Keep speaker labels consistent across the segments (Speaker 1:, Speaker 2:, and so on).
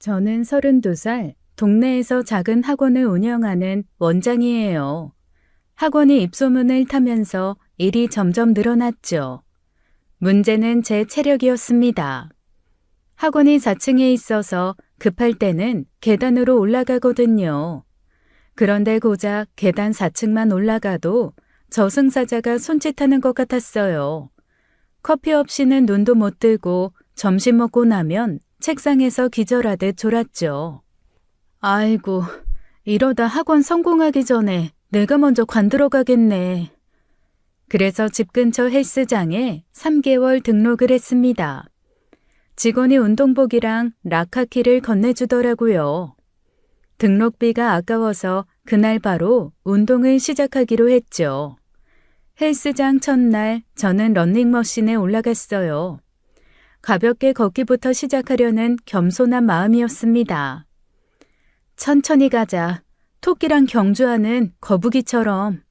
Speaker 1: 저는 32살, 동네에서 작은 학원을 운영하는 원장이에요. 학원이 입소문을 타면서 일이 점점 늘어났죠. 문제는 제 체력이었습니다. 학원이 4층에 있어서 급할 때는 계단으로 올라가거든요. 그런데 고작 계단 4층만 올라가도 저승사자가 손짓하는 것 같았어요. 커피 없이는 눈도 못 뜨고 점심 먹고 나면 책상에서 기절하듯 졸았죠. 아이고, 이러다 학원 성공하기 전에 내가 먼저 관두러 가겠네. 그래서 집 근처 헬스장에 3개월 등록을 했습니다. 직원이 운동복이랑 락카키를 건네주더라고요. 등록비가 아까워서 그날 바로 운동을 시작하기로 했죠. 헬스장 첫날 저는 러닝머신에 올라갔어요. 가볍게 걷기부터 시작하려는 겸손한 마음이었습니다. 천천히 가자. 토끼랑 경주하는 거북이처럼.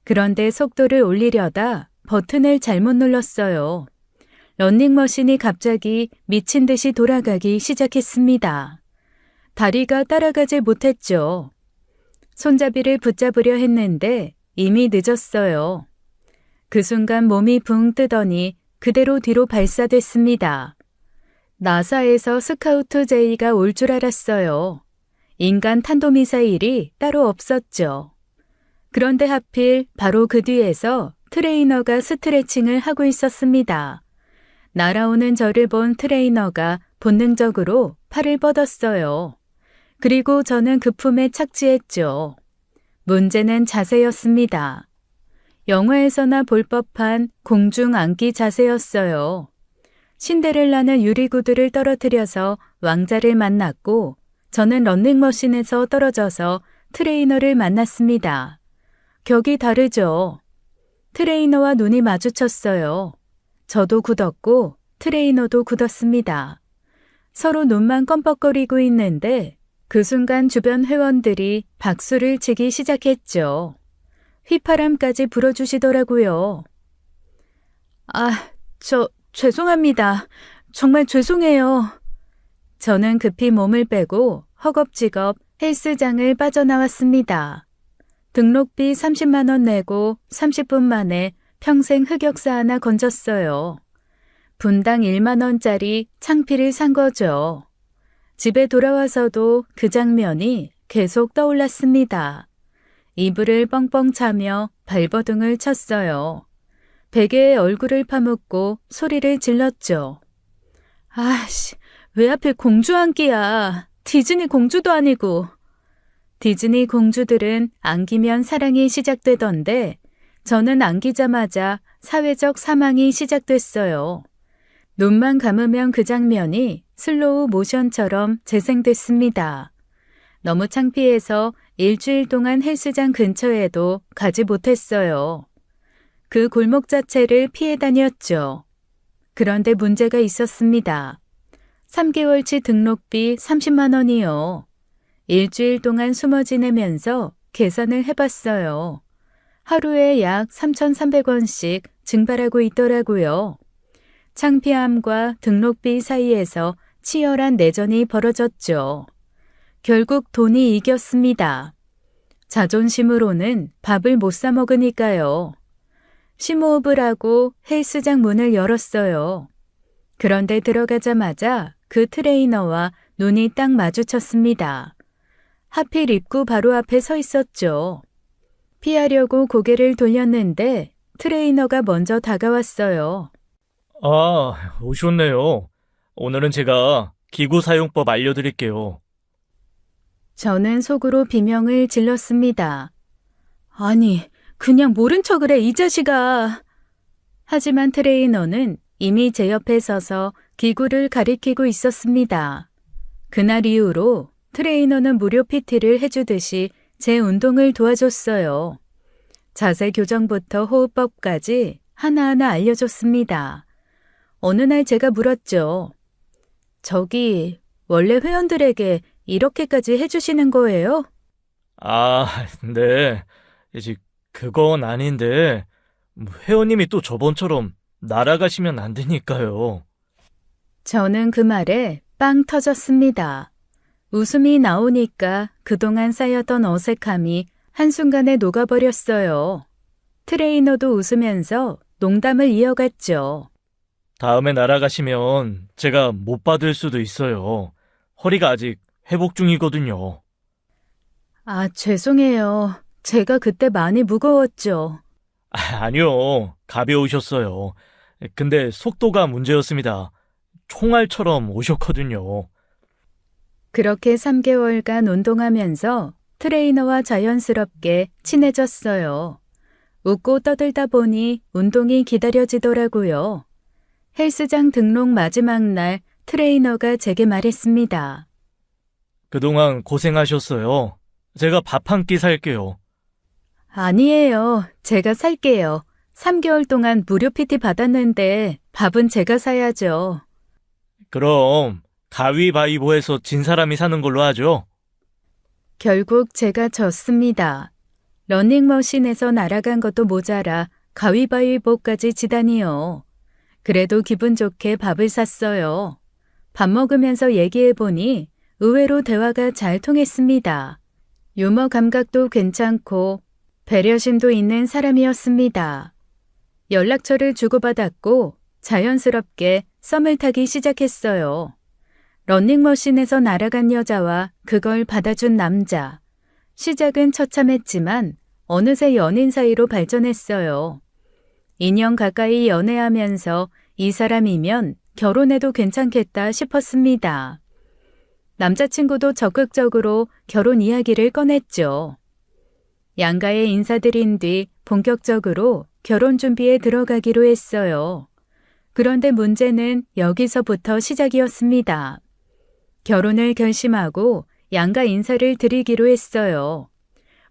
Speaker 1: 그런데 속도를 올리려다 버튼을 잘못 눌렀어요. 러닝머신이 갑자기 미친 듯이 돌아가기 시작했습니다. 다리가 따라가지 못했죠. 손잡이를 붙잡으려 했는데 이미 늦었어요. 그 순간 몸이 붕 뜨더니 그대로 뒤로 발사됐습니다. 나사에서 스카우트 제의가 올 줄 알았어요. 인간 탄도미사일이 따로 없었죠. 그런데 하필 바로 그 뒤에서 트레이너가 스트레칭을 하고 있었습니다. 날아오는 저를 본 트레이너가 본능적으로 팔을 뻗었어요. 그리고 저는 그 품에 착지했죠. 문제는 자세였습니다. 영화에서나 볼 법한 공중 앉기 자세였어요. 신데렐라는 유리구두를 떨어뜨려서 왕자를 만났고 저는 러닝머신에서 떨어져서 트레이너를 만났습니다. 격이 다르죠. 트레이너와 눈이 마주쳤어요. 저도 굳었고 트레이너도 굳었습니다. 서로 눈만 껌뻑거리고 있는데 그 순간 주변 회원들이 박수를 치기 시작했죠. 휘파람까지 불어주시더라고요. 죄송합니다. 정말 죄송해요. 저는 급히 몸을 빼고 허겁지겁 헬스장을 빠져나왔습니다. 등록비 30만 원 내고 30분 만에 평생 흑역사 하나 건졌어요. 분당 1만 원짜리 창피를 산 거죠. 집에 돌아와서도 그 장면이 계속 떠올랐습니다. 이불을 뻥뻥 차며 발버둥을 쳤어요. 베개에 얼굴을 파묻고 소리를 질렀죠. 왜 하필 공주 안기야. 디즈니 공주도 아니고. 디즈니 공주들은 안기면 사랑이 시작되던데 저는 안기자마자 사회적 사망이 시작됐어요. 눈만 감으면 그 장면이 슬로우 모션처럼 재생됐습니다. 너무 창피해서 일주일 동안 헬스장 근처에도 가지 못했어요. 그 골목 자체를 피해 다녔죠. 그런데 문제가 있었습니다. 3개월치 등록비 30만 원이요. 일주일 동안 숨어 지내면서 계산을 해봤어요. 하루에 약 3,300원씩 증발하고 있더라고요. 창피함과 등록비 사이에서 치열한 내전이 벌어졌죠. 결국 돈이 이겼습니다. 자존심으로는 밥을 못 사 먹으니까요. 심호흡을 하고 헬스장 문을 열었어요. 그런데 들어가자마자 그 트레이너와 눈이 딱 마주쳤습니다. 하필 입구 바로 앞에 서 있었죠. 피하려고 고개를 돌렸는데 트레이너가 먼저 다가왔어요.
Speaker 2: 오셨네요. 오늘은 제가 기구 사용법 알려드릴게요.
Speaker 1: 저는 속으로 비명을 질렀습니다. 아니, 그냥 모른 척을 해, 이 자식아. 하지만 트레이너는 이미 제 옆에 서서 기구를 가리키고 있었습니다. 그날 이후로 트레이너는 무료 PT를 해주듯이 제 운동을 도와줬어요. 자세 교정부터 호흡법까지 하나하나 알려줬습니다. 어느 날 제가 물었죠. 저기, 원래 회원들에게 이렇게까지 해주시는 거예요?
Speaker 2: 네. 이제 그건 아닌데 회원님이 또 저번처럼 날아가시면 안 되니까요.
Speaker 1: 저는 그 말에 빵 터졌습니다. 웃음이 나오니까 그동안 쌓였던 어색함이 한순간에 녹아버렸어요. 트레이너도 웃으면서 농담을 이어갔죠.
Speaker 2: 다음에 날아가시면 제가 못 받을 수도 있어요. 허리가 아직 회복 중이거든요.
Speaker 1: 아, 죄송해요. 제가 그때 많이 무거웠죠.
Speaker 2: 아니요. 가벼우셨어요. 근데 속도가 문제였습니다. 총알처럼 오셨거든요.
Speaker 1: 그렇게 3개월간 운동하면서 트레이너와 자연스럽게 친해졌어요. 웃고 떠들다 보니 운동이 기다려지더라고요. 헬스장 등록 마지막 날 트레이너가 제게 말했습니다.
Speaker 2: 그동안 고생하셨어요. 제가 밥 한 끼 살게요.
Speaker 1: 아니에요. 제가 살게요. 3개월 동안 무료 PT 받았는데 밥은 제가 사야죠.
Speaker 2: 그럼 가위바위보에서 진 사람이 사는 걸로 하죠.
Speaker 1: 결국 제가 졌습니다. 러닝머신에서 날아간 것도 모자라 가위바위보까지 지다니요. 그래도 기분 좋게 밥을 샀어요. 밥 먹으면서 얘기해보니 의외로 대화가 잘 통했습니다. 유머 감각도 괜찮고 배려심도 있는 사람이었습니다. 연락처를 주고받았고 자연스럽게 썸을 타기 시작했어요. 러닝머신에서 날아간 여자와 그걸 받아준 남자. 시작은 처참했지만 어느새 연인 사이로 발전했어요. 2년 가까이 연애하면서 이 사람이면 결혼해도 괜찮겠다 싶었습니다. 남자친구도 적극적으로 결혼 이야기를 꺼냈죠. 양가에 인사드린 뒤 본격적으로 결혼 준비에 들어가기로 했어요. 그런데 문제는 여기서부터 시작이었습니다. 결혼을 결심하고 양가 인사를 드리기로 했어요.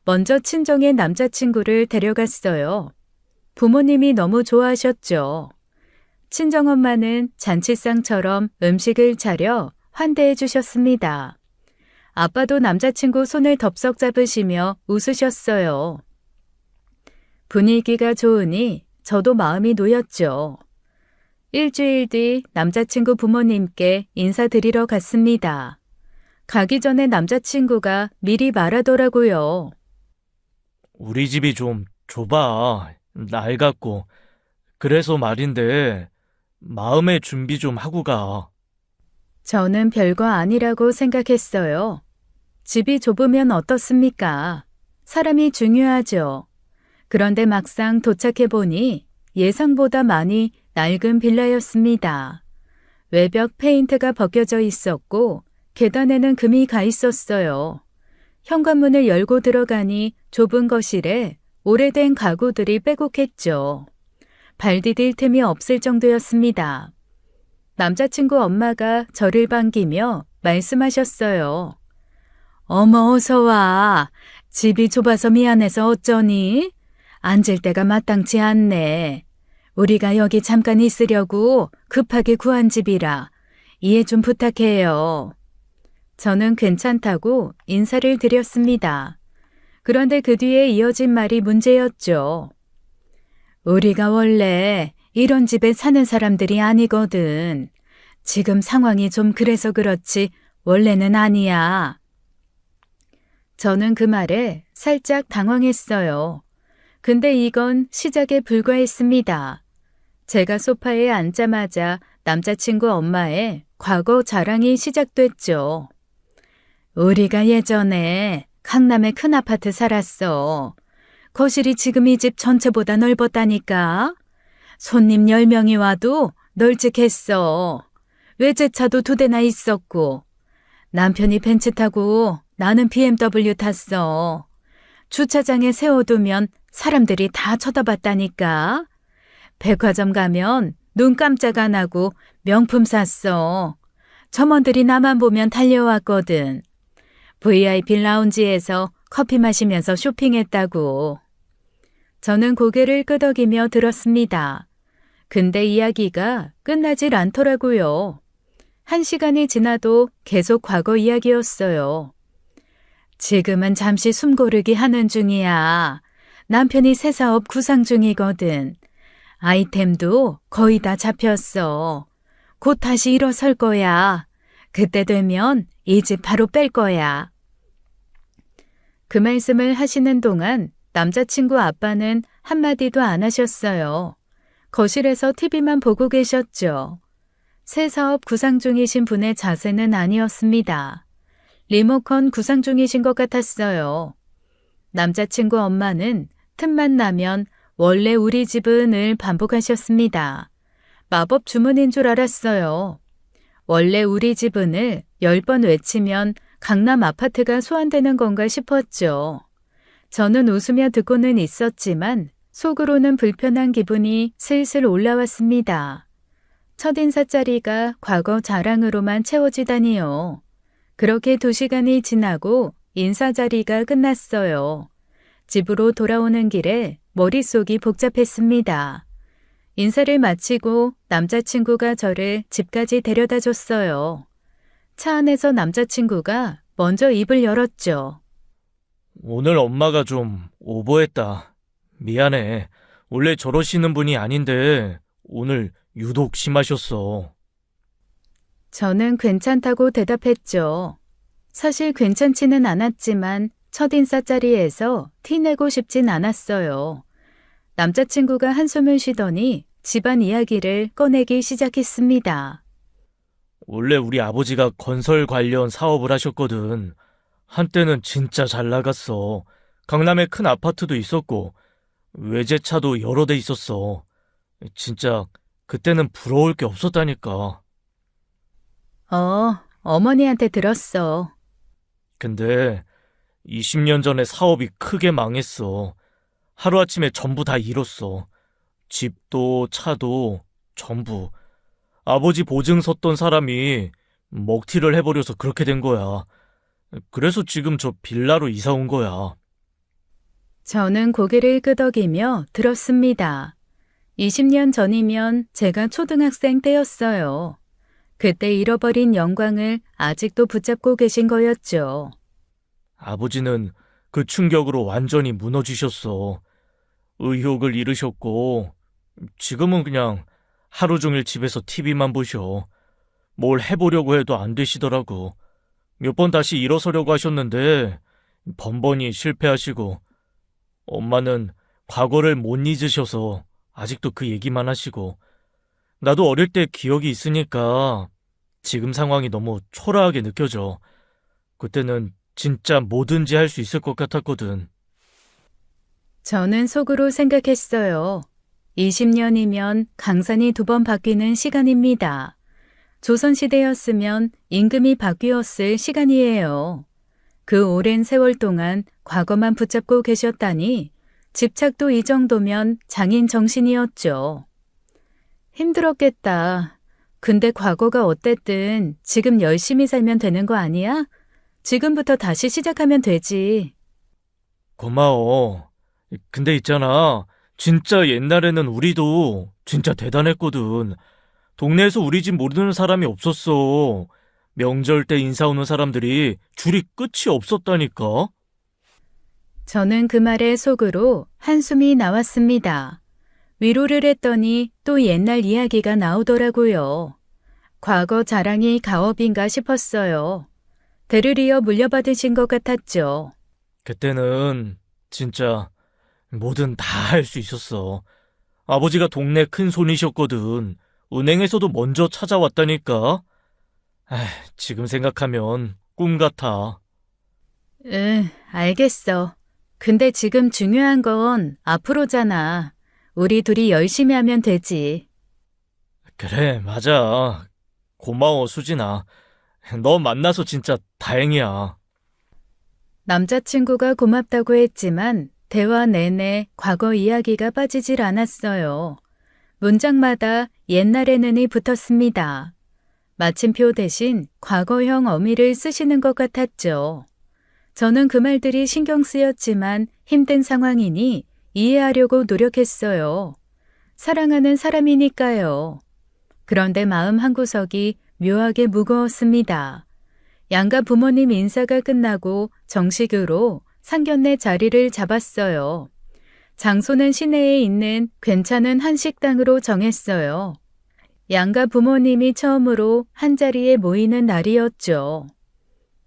Speaker 1: 먼저 친정의 남자친구를 데려갔어요. 부모님이 너무 좋아하셨죠. 친정엄마는 잔치상처럼 음식을 차려 환대해 주셨습니다. 아빠도 남자친구 손을 덥석 잡으시며 웃으셨어요. 분위기가 좋으니 저도 마음이 놓였죠. 일주일 뒤 남자친구 부모님께 인사드리러 갔습니다. 가기 전에 남자친구가 미리 말하더라고요.
Speaker 2: 우리 집이 좀 좁아. 낡았고. 그래서 말인데 마음의 준비 좀 하고 가.
Speaker 1: 저는 별거 아니라고 생각했어요. 집이 좁으면 어떻습니까? 사람이 중요하죠. 그런데 막상 도착해보니 예상보다 많이 낡은 빌라였습니다. 외벽 페인트가 벗겨져 있었고 계단에는 금이 가 있었어요. 현관문을 열고 들어가니 좁은 거실에 오래된 가구들이 빼곡했죠. 발 디딜 틈이 없을 정도였습니다. 남자친구 엄마가 저를 반기며 말씀하셨어요. 어머, 어서 와. 집이 좁아서 미안해서 어쩌니? 앉을 데가 마땅치 않네. 우리가 여기 잠깐 있으려고 급하게 구한 집이라 이해 좀 부탁해요. 저는 괜찮다고 인사를 드렸습니다. 그런데 그 뒤에 이어진 말이 문제였죠. 우리가 원래 이런 집에 사는 사람들이 아니거든. 지금 상황이 좀 그래서 그렇지 원래는 아니야. 저는 그 말에 살짝 당황했어요. 근데 이건 시작에 불과했습니다. 제가 소파에 앉자마자 남자친구 엄마의 과거 자랑이 시작됐죠. 우리가 예전에 강남에 큰 아파트 살았어. 거실이 지금 이 집 전체보다 넓었다니까. 손님 10명이 와도 널찍했어. 외제차도 2대나 있었고. 남편이 벤츠 타고 나는 BMW 탔어. 주차장에 세워두면 사람들이 다 쳐다봤다니까. 백화점 가면 눈 깜짝 안 하고 명품 샀어. 점원들이 나만 보면 달려왔거든. VIP 라운지에서 커피 마시면서 쇼핑했다고. 저는 고개를 끄덕이며 들었습니다. 근데 이야기가 끝나질 않더라고요. 1시간이 지나도 계속 과거 이야기였어요. 지금은 잠시 숨고르기 하는 중이야. 남편이 새 사업 구상 중이거든. 아이템도 거의 다 잡혔어. 곧 다시 일어설 거야. 그때 되면 이 집 바로 뺄 거야. 그 말씀을 하시는 동안 남자친구 아빠는 한마디도 안 하셨어요. 거실에서 TV만 보고 계셨죠. 새 사업 구상 중이신 분의 자세는 아니었습니다. 리모컨 구상 중이신 것 같았어요. 남자친구 엄마는 틈만 나면 원래 우리 집은을 반복하셨습니다. 마법 주문인 줄 알았어요. 원래 우리 집은을 10번 외치면 강남 아파트가 소환되는 건가 싶었죠. 저는 웃으며 듣고는 있었지만 속으로는 불편한 기분이 슬슬 올라왔습니다. 첫인사 자리가 과거 자랑으로만 채워지다니요. 그렇게 2시간이 지나고 인사 자리가 끝났어요. 집으로 돌아오는 길에 머릿속이 복잡했습니다. 인사를 마치고 남자친구가 저를 집까지 데려다 줬어요. 차 안에서 남자친구가 먼저 입을 열었죠.
Speaker 2: 오늘 엄마가 좀 오버했다. 미안해. 원래 저러시는 분이 아닌데 오늘 유독 심하셨어.
Speaker 1: 저는 괜찮다고 대답했죠. 사실 괜찮지는 않았지만 첫인사 자리에서 티내고 싶진 않았어요. 남자친구가 한숨을 쉬더니 집안 이야기를 꺼내기 시작했습니다.
Speaker 2: 원래 우리 아버지가 건설 관련 사업을 하셨거든. 한때는 진짜 잘 나갔어. 강남에 큰 아파트도 있었고 외제차도 여러 대 있었어. 진짜 그때는 부러울 게 없었다니까.
Speaker 1: 어머니한테 들었어.
Speaker 2: 근데 20년 전에 사업이 크게 망했어. 하루아침에 전부 다 잃었어. 집도 차도 전부. 아버지 보증 섰던 사람이 먹튀를 해버려서 그렇게 된 거야. 그래서 지금 저 빌라로 이사 온 거야.
Speaker 1: 저는 고개를 끄덕이며 들었습니다. 20년 전이면 제가 초등학생 때였어요. 그때 잃어버린 영광을 아직도 붙잡고 계신 거였죠.
Speaker 2: 아버지는 그 충격으로 완전히 무너지셨어. 의욕을 잃으셨고 지금은 그냥 하루 종일 집에서 TV만 보셔. 뭘 해보려고 해도 안 되시더라고. 몇 번 다시 일어서려고 하셨는데 번번이 실패하시고 엄마는 과거를 못 잊으셔서 아직도 그 얘기만 하시고 나도 어릴 때 기억이 있으니까 지금 상황이 너무 초라하게 느껴져. 그때는 진짜 뭐든지 할 수 있을 것 같았거든.
Speaker 1: 저는 속으로 생각했어요. 20년이면 강산이 2번 바뀌는 시간입니다. 조선시대였으면 임금이 바뀌었을 시간이에요. 그 오랜 세월 동안 과거만 붙잡고 계셨다니 집착도 이 정도면 장인 정신이었죠. 힘들었겠다. 근데 과거가 어땠든 지금 열심히 살면 되는 거 아니야? 지금부터 다시 시작하면 되지.
Speaker 2: 고마워. 근데 있잖아. 진짜 옛날에는 우리도 진짜 대단했거든. 동네에서 우리 집 모르는 사람이 없었어. 명절 때 인사 오는 사람들이 줄이 끝이 없었다니까.
Speaker 1: 저는 그 말에 속으로 한숨이 나왔습니다. 위로를 했더니 또 옛날 이야기가 나오더라고요. 과거 자랑이 가업인가 싶었어요. 대를 이어 물려받으신 것 같았죠.
Speaker 2: 그때는 진짜 뭐든 다 할 수 있었어. 아버지가 동네 큰 손이셨거든. 은행에서도 먼저 찾아왔다니까. 지금 생각하면 꿈 같아.
Speaker 1: 알겠어. 근데 지금 중요한 건 앞으로잖아. 우리 둘이 열심히 하면 되지.
Speaker 2: 그래, 맞아. 고마워, 수진아. 너 만나서 진짜 다행이야.
Speaker 1: 남자친구가 고맙다고 했지만 대화 내내 과거 이야기가 빠지질 않았어요. 문장마다 옛날에는이 붙었습니다. 마침표 대신 과거형 어미를 쓰시는 것 같았죠. 저는 그 말들이 신경 쓰였지만 힘든 상황이니 이해하려고 노력했어요. 사랑하는 사람이니까요. 그런데 마음 한구석이 묘하게 무거웠습니다. 양가 부모님 인사가 끝나고 정식으로 상견례 자리를 잡았어요. 장소는 시내에 있는 괜찮은 한식당으로 정했어요. 양가 부모님이 처음으로 한자리에 모이는 날이었죠.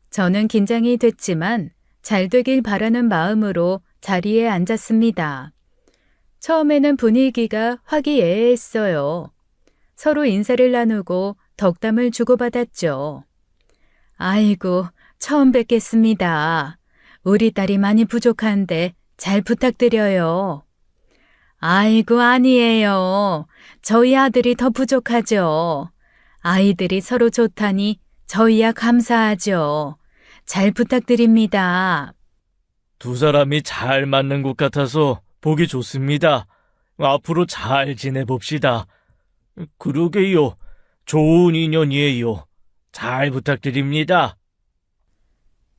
Speaker 1: 저는 긴장이 됐지만 잘 되길 바라는 마음으로 자리에 앉았습니다. 처음에는 분위기가 화기애애했어요. 서로 인사를 나누고 덕담을 주고받았죠. 아이고, 처음 뵙겠습니다. 우리 딸이 많이 부족한데 잘 부탁드려요. 아이고, 아니에요. 저희 아들이 더 부족하죠. 아이들이 서로 좋다니 저희야 감사하죠. 잘 부탁드립니다.
Speaker 2: 두 사람이 잘 맞는 것 같아서 보기 좋습니다. 앞으로 잘 지내봅시다. 그러게요. 좋은 인연이에요. 잘 부탁드립니다.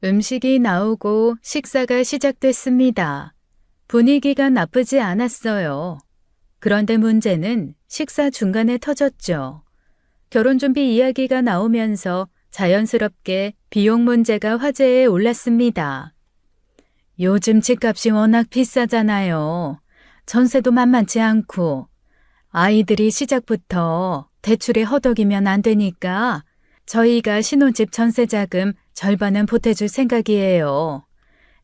Speaker 1: 음식이 나오고 식사가 시작됐습니다. 분위기가 나쁘지 않았어요. 그런데 문제는 식사 중간에 터졌죠. 결혼 준비 이야기가 나오면서 자연스럽게 비용 문제가 화제에 올랐습니다. 요즘 집값이 워낙 비싸잖아요. 전세도 만만치 않고 아이들이 시작부터 대출에 허덕이면 안 되니까 저희가 신혼집 전세자금 절반은 보태줄 생각이에요.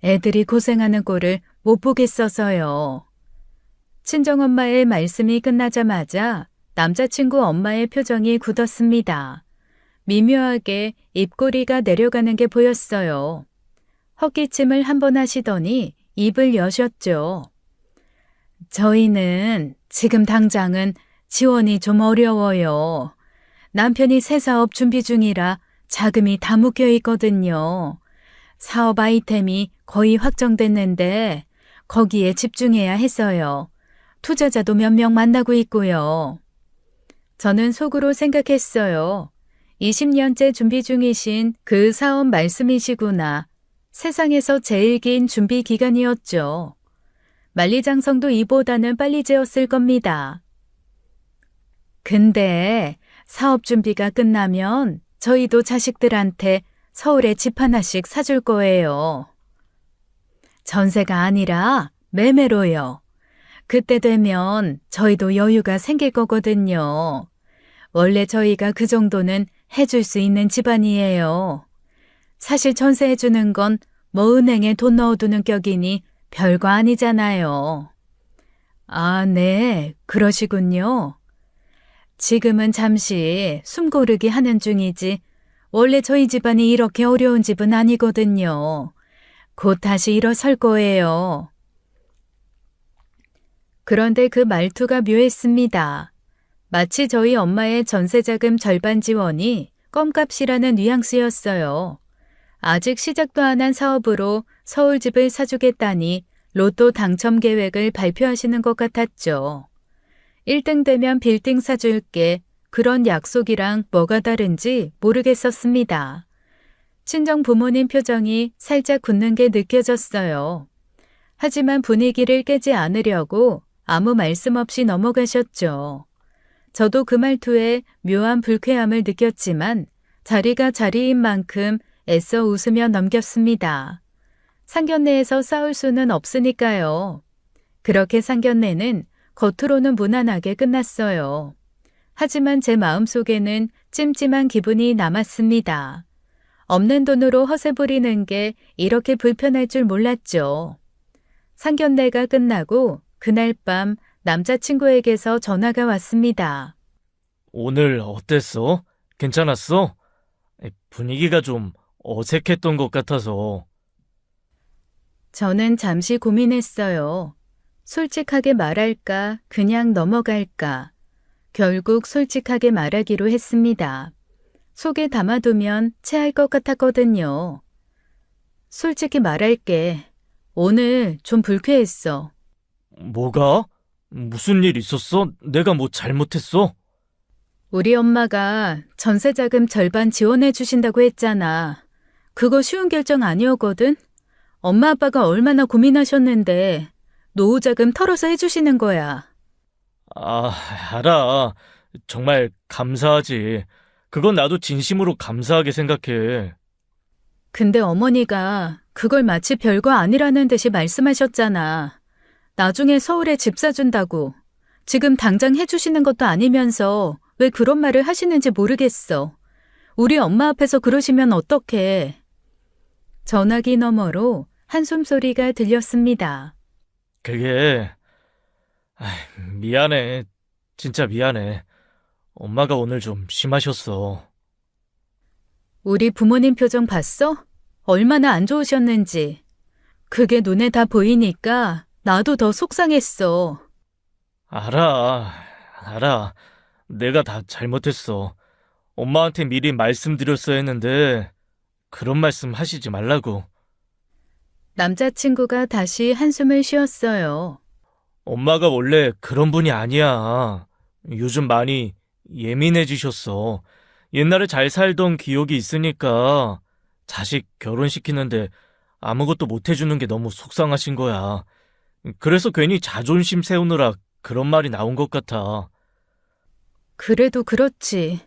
Speaker 1: 애들이 고생하는 꼴을 못 보겠어서요. 친정엄마의 말씀이 끝나자마자 남자친구 엄마의 표정이 굳었습니다. 미묘하게 입꼬리가 내려가는 게 보였어요. 헛기침을 한 번 하시더니 입을 여셨죠. 저희는 지금 당장은 지원이 좀 어려워요. 남편이 새 사업 준비 중이라 자금이 다 묶여 있거든요. 사업 아이템이 거의 확정됐는데 거기에 집중해야 해서요. 투자자도 몇 명 만나고 있고요. 저는 속으로 생각했어요. 20년째 준비 중이신 그 사업 말씀이시구나. 세상에서 제일 긴 준비 기간이었죠. 만리장성도 이보다는 빨리 지었을 겁니다. 근데 사업 준비가 끝나면 저희도 자식들한테 서울에 집 하나씩 사줄 거예요. 전세가 아니라 매매로요. 그때 되면 저희도 여유가 생길 거거든요. 원래 저희가 그 정도는 해줄 수 있는 집안이에요. 사실 전세해주는 건 뭐 은행에 돈 넣어두는 격이니 별거 아니잖아요. 아, 네, 그러시군요. 지금은 잠시 숨 고르기 하는 중이지 원래 저희 집안이 이렇게 어려운 집은 아니거든요. 곧 다시 일어설 거예요. 그런데 그 말투가 묘했습니다. 마치 저희 엄마의 전세자금 절반 지원이 껌값이라는 뉘앙스였어요. 아직 시작도 안 한 사업으로 서울집을 사주겠다니 로또 당첨 계획을 발표하시는 것 같았죠. 1등 되면 빌딩 사줄게. 그런 약속이랑 뭐가 다른지 모르겠었습니다. 친정 부모님 표정이 살짝 굳는 게 느껴졌어요. 하지만 분위기를 깨지 않으려고 아무 말씀 없이 넘어가셨죠. 저도 그 말투에 묘한 불쾌함을 느꼈지만 자리가 자리인 만큼 애써 웃으며 넘겼습니다. 상견례에서 싸울 수는 없으니까요. 그렇게 상견례는 겉으로는 무난하게 끝났어요. 하지만 제 마음속에는 찜찜한 기분이 남았습니다. 없는 돈으로 허세 부리는 게 이렇게 불편할 줄 몰랐죠. 상견례가 끝나고 그날 밤 남자친구에게서 전화가 왔습니다.
Speaker 2: 오늘 어땠어? 괜찮았어? 분위기가 좀 어색했던 것 같아서.
Speaker 1: 저는 잠시 고민했어요. 솔직하게 말할까, 그냥 넘어갈까. 결국 솔직하게 말하기로 했습니다. 속에 담아두면 체할 것 같았거든요. 솔직히 말할게. 오늘 좀 불쾌했어.
Speaker 2: 뭐가? 무슨 일 있었어? 내가 뭐 잘못했어?
Speaker 1: 우리 엄마가 전세자금 절반 지원해 주신다고 했잖아. 그거 쉬운 결정 아니었거든? 엄마 아빠가 얼마나 고민하셨는데 노후자금 털어서 해주시는 거야.
Speaker 2: 아, 알아. 정말 감사하지. 그건 나도 진심으로 감사하게 생각해.
Speaker 1: 근데 어머니가 그걸 마치 별거 아니라는 듯이 말씀하셨잖아. 나중에 서울에 집 사준다고. 지금 당장 해주시는 것도 아니면서 왜 그런 말을 하시는지 모르겠어. 우리 엄마 앞에서 그러시면 어떡해. 전화기 너머로 한숨 소리가 들렸습니다.
Speaker 2: 그게, 미안해. 진짜 미안해. 엄마가 오늘 좀 심하셨어.
Speaker 1: 우리 부모님 표정 봤어? 얼마나 안 좋으셨는지. 그게 눈에 다 보이니까 나도 더 속상했어.
Speaker 2: 알아. 내가 다 잘못했어. 엄마한테 미리 말씀드렸어야 했는데, 그런 말씀 하시지 말라고.
Speaker 1: 남자친구가 다시 한숨을 쉬었어요.
Speaker 2: 엄마가 원래 그런 분이 아니야. 요즘 많이 예민해지셨어. 옛날에 잘 살던 기억이 있으니까 자식 결혼시키는데 아무것도 못 해주는 게 너무 속상하신 거야. 그래서 괜히 자존심 세우느라 그런 말이 나온 것 같아.
Speaker 1: 그래도 그렇지.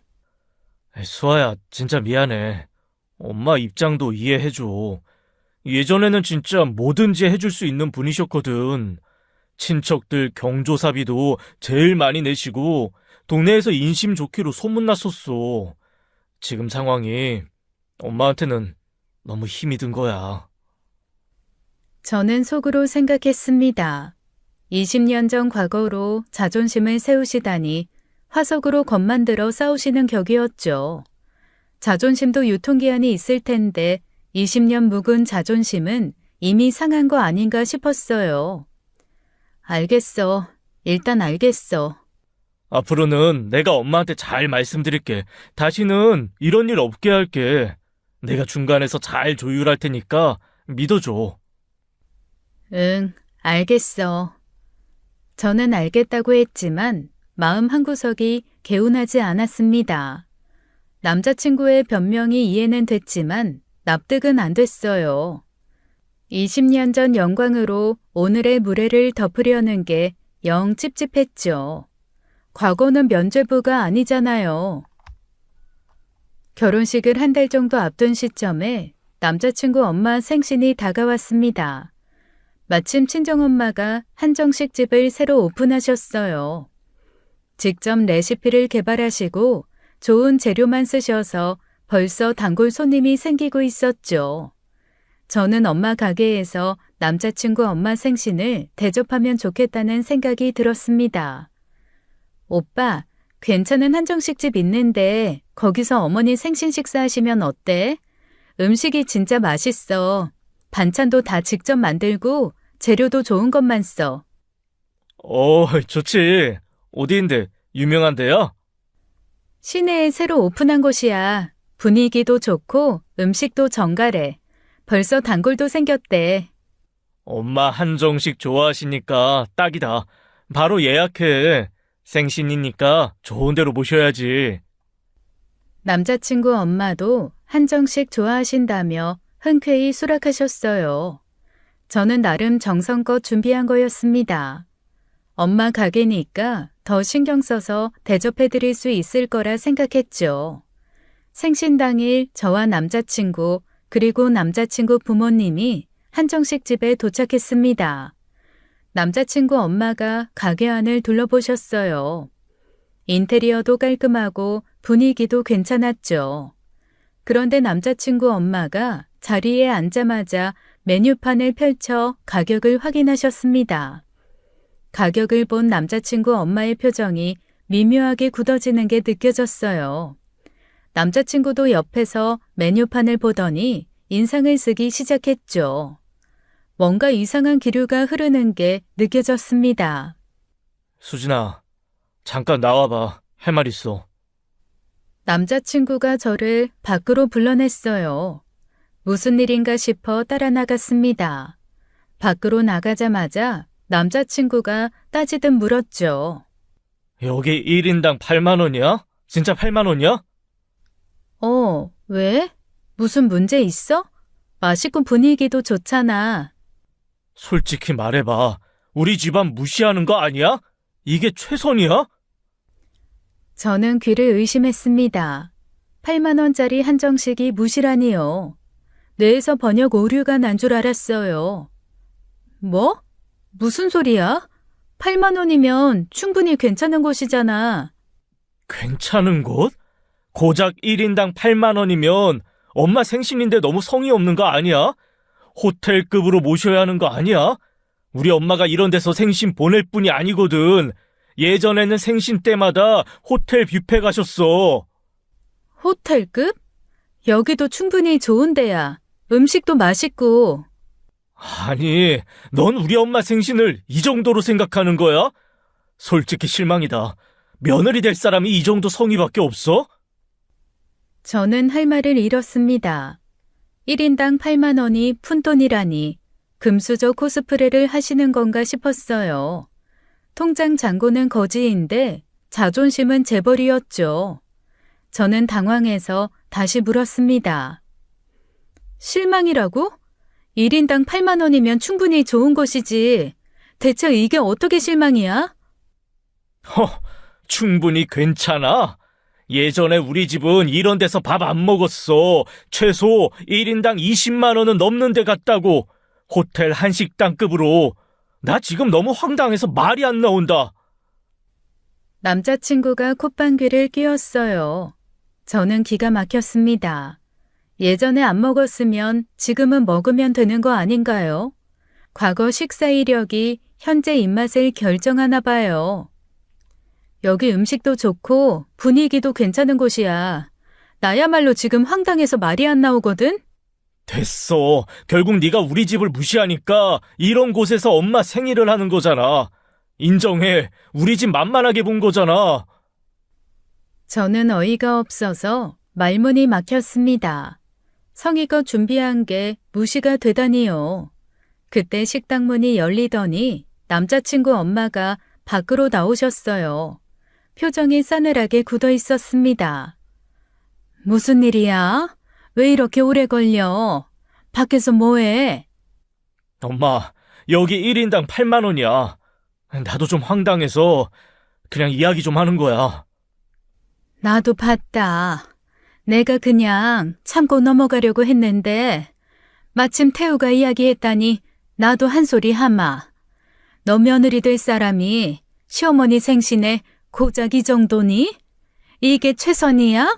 Speaker 2: 수아야, 진짜 미안해. 엄마 입장도 이해해줘. 예전에는 진짜 뭐든지 해줄 수 있는 분이셨거든. 친척들 경조사비도 제일 많이 내시고 동네에서 인심 좋기로 소문났었어. 지금 상황이 엄마한테는 너무 힘이 든 거야.
Speaker 1: 저는 속으로 생각했습니다. 20년 전 과거로 자존심을 세우시다니 화석으로 겁만 들어 싸우시는 격이었죠. 자존심도 유통기한이 있을 텐데 20년 묵은 자존심은 이미 상한 거 아닌가 싶었어요. 알겠어. 일단 알겠어.
Speaker 2: 앞으로는 내가 엄마한테 잘 말씀드릴게. 다시는 이런 일 없게 할게. 내가 중간에서 잘 조율할 테니까 믿어줘.
Speaker 1: 응, 알겠어. 저는 알겠다고 했지만 마음 한구석이 개운하지 않았습니다. 남자친구의 변명이 이해는 됐지만 납득은 안 됐어요. 20년 전 영광으로 오늘의 무례를 덮으려는 게 영 찝찝했죠. 과거는 면죄부가 아니잖아요. 결혼식을 한 달 정도 앞둔 시점에 남자친구 엄마 생신이 다가왔습니다. 마침 친정엄마가 한정식 집을 새로 오픈하셨어요. 직접 레시피를 개발하시고 좋은 재료만 쓰셔서 벌써 단골 손님이 생기고 있었죠. 저는 엄마 가게에서 남자친구 엄마 생신을 대접하면 좋겠다는 생각이 들었습니다. 오빠, 괜찮은 한정식 집 있는데 거기서 어머니 생신 식사하시면 어때? 음식이 진짜 맛있어. 반찬도 다 직접 만들고 재료도 좋은 것만 써.
Speaker 2: 좋지. 어디인데? 유명한 데야?
Speaker 1: 시내에 새로 오픈한 곳이야. 분위기도 좋고 음식도 정갈해. 벌써 단골도 생겼대.
Speaker 2: 엄마 한정식 좋아하시니까 딱이다. 바로 예약해. 생신이니까 좋은 데로 모셔야지.
Speaker 1: 남자친구 엄마도 한정식 좋아하신다며 흔쾌히 수락하셨어요. 저는 나름 정성껏 준비한 거였습니다. 엄마 가게니까 더 신경 써서 대접해드릴 수 있을 거라 생각했죠. 생신 당일 저와 남자친구 그리고 남자친구 부모님이 한정식 집에 도착했습니다. 남자친구 엄마가 가게 안을 둘러보셨어요. 인테리어도 깔끔하고 분위기도 괜찮았죠. 그런데 남자친구 엄마가 자리에 앉자마자 메뉴판을 펼쳐 가격을 확인하셨습니다. 가격을 본 남자친구 엄마의 표정이 미묘하게 굳어지는 게 느껴졌어요. 남자친구도 옆에서 메뉴판을 보더니 인상을 쓰기 시작했죠. 뭔가 이상한 기류가 흐르는 게 느껴졌습니다.
Speaker 2: 수진아, 잠깐 나와봐. 할 말 있어.
Speaker 1: 남자친구가 저를 밖으로 불러냈어요. 무슨 일인가 싶어 따라 나갔습니다. 밖으로 나가자마자 남자친구가 따지듯 물었죠.
Speaker 2: 여기 1인당 8만 원이야? 진짜 8만 원이야?
Speaker 1: 왜? 무슨 문제 있어? 맛있고 분위기도 좋잖아.
Speaker 2: 솔직히 말해봐. 우리 집안 무시하는 거 아니야? 이게 최선이야?
Speaker 1: 저는 귀를 의심했습니다. 8만 원짜리 한정식이 무시라니요. 뇌에서 번역 오류가 난 줄 알았어요. 뭐? 무슨 소리야? 8만 원이면 충분히 괜찮은 곳이잖아.
Speaker 2: 괜찮은 곳? 고작 1인당 8만 원이면 엄마 생신인데 너무 성의 없는 거 아니야? 호텔급으로 모셔야 하는 거 아니야? 우리 엄마가 이런 데서 생신 보낼 뿐이 아니거든. 예전에는 생신 때마다 호텔 뷔페 가셨어.
Speaker 1: 호텔급? 여기도 충분히 좋은 데야. 음식도 맛있고.
Speaker 2: 아니, 넌 우리 엄마 생신을 이 정도로 생각하는 거야? 솔직히 실망이다. 며느리 될 사람이 이 정도 성의밖에 없어?
Speaker 1: 저는 할 말을 잃었습니다. 1인당 8만 원이 푼돈이라니 금수저 코스프레를 하시는 건가 싶었어요. 통장 잔고는 거지인데 자존심은 재벌이었죠. 저는 당황해서 다시 물었습니다. 실망이라고? 1인당 8만 원이면 충분히 좋은 곳이지. 대체 이게 어떻게 실망이야?
Speaker 2: 충분히 괜찮아. 예전에 우리 집은 이런 데서 밥 안 먹었어. 최소 1인당 20만 원은 넘는 데 갔다고. 호텔 한식당급으로. 나 지금 너무 황당해서 말이 안 나온다.
Speaker 1: 남자친구가 콧방귀를 뀌었어요. 저는 기가 막혔습니다. 예전에 안 먹었으면 지금은 먹으면 되는 거 아닌가요? 과거 식사 이력이 현재 입맛을 결정하나 봐요. 여기 음식도 좋고 분위기도 괜찮은 곳이야. 나야말로 지금 황당해서 말이 안 나오거든?
Speaker 2: 됐어. 결국 네가 우리 집을 무시하니까 이런 곳에서 엄마 생일을 하는 거잖아. 인정해. 우리 집 만만하게 본 거잖아.
Speaker 1: 저는 어이가 없어서 말문이 막혔습니다. 성의껏 준비한 게 무시가 되다니요. 그때 식당 문이 열리더니 남자친구 엄마가 밖으로 나오셨어요. 표정이 싸늘하게 굳어 있었습니다. 무슨 일이야? 왜 이렇게 오래 걸려? 밖에서 뭐해?
Speaker 2: 엄마, 여기 1인당 8만 원이야. 나도 좀 황당해서 그냥 이야기 좀 하는 거야.
Speaker 1: 나도 봤다. 내가 그냥 참고 넘어가려고 했는데 마침 태우가 이야기했다니 나도 한 소리 하마. 너 며느리 될 사람이 시어머니 생신에 고작 이 정도니? 이게 최선이야?